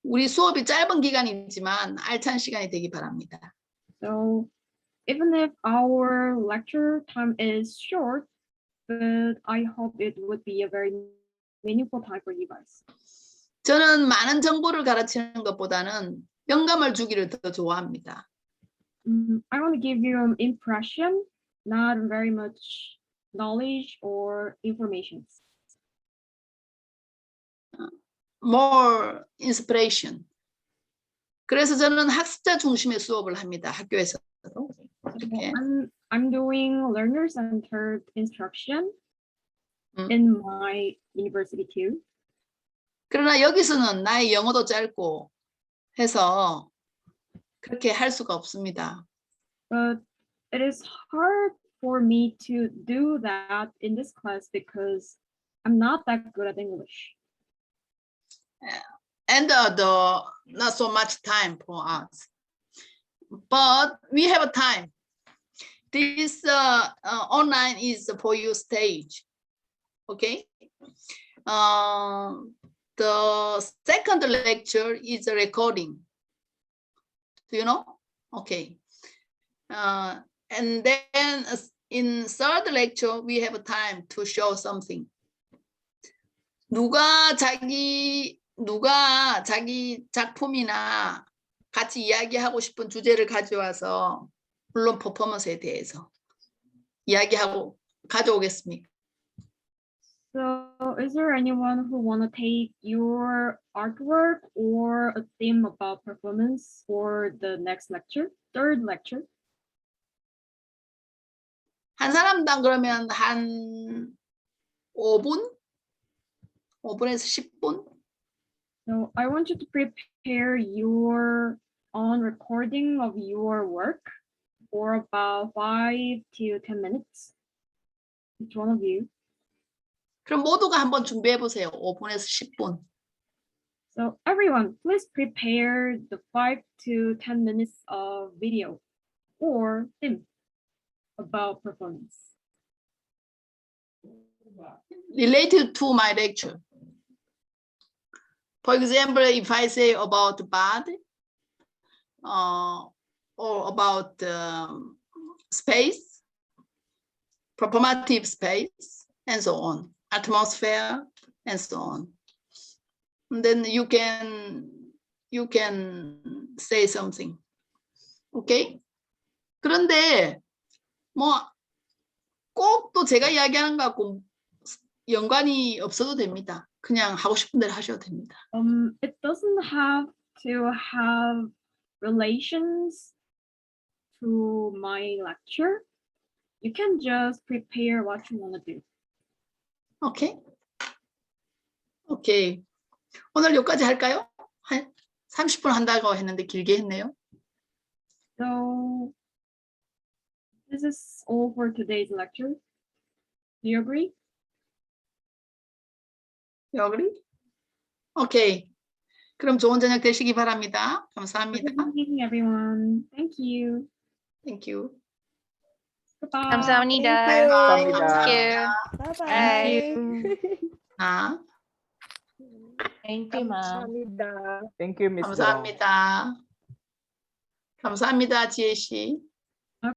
우리 수업이 짧은 기간이지만 알찬 시간이 되기 바랍니다. So even if our lecture time is short, but I hope it would be a very meaningful time for you guys. 저는 많은 정보를 가르치는 것보다는 영감을 주기를 더 좋아합니다. I want to give you an impression, not very much knowledge or information. More inspiration. 그래서 저는 학습자 중심의 수업을 합니다. 학교에서도. 이렇게. I'm doing learner-centered instruction in my university too. 그러나 여기서는 나의 영어도 짧고 해서 그렇게 할 수가 없습니다. But it is hard for me to do that in this class because I'm not that good at English. And not so much time for us. But we have time. This online is for your stage. Okay. The second lecture is a recording. Do you know? Okay. And then in third lecture, we have time to show something. 누가 자기 작품이나 같이 이야기하고 싶은 주제를 가져와서 물론 퍼포먼스에 대해서 가져오겠습니까? So is there anyone who want to take your artwork or a theme about performance for the next lecture, third lecture? 한 사람당 그러면 한 5분? 5분에서 10분? So I want you to prepare your own recording of your work for about 5 to 10 minutes. Each one of you. 그럼 모두가 한번 준비해 보세요. 5분에서 10분. So everyone, please prepare the 5 to 10 minutes of video or theme about performance. Related to my lecture. For example, if I say about body or about space, performative space, and so on, atmosphere, and so on. And then you can say something. Okay? 그런데 뭐 꼭 또 제가 이야기하는 거 갖고 연관이 없어도 됩니다. 그냥 하고 싶은 대로 하셔도 됩니다. It doesn't have to have relations to my lecture. You can just prepare what you want to do. 오케이. 오케이. 오늘 여기까지 할까요? 한 30분 한다고 했는데 길게 했네요. So this is all for today's lecture. Do you agree? You agree? 오케이. 그럼 좋은 저녁 되시기 바랍니다. 감사합니다. Good evening, everyone. Thank you. Thank you. Goodbye. 감사합니다. Bye. Thank you. Bye-bye. 아, Thank you, ma'am. Thank you, Miss Dong. 감사합니다. 감사합니다, 지혜 씨.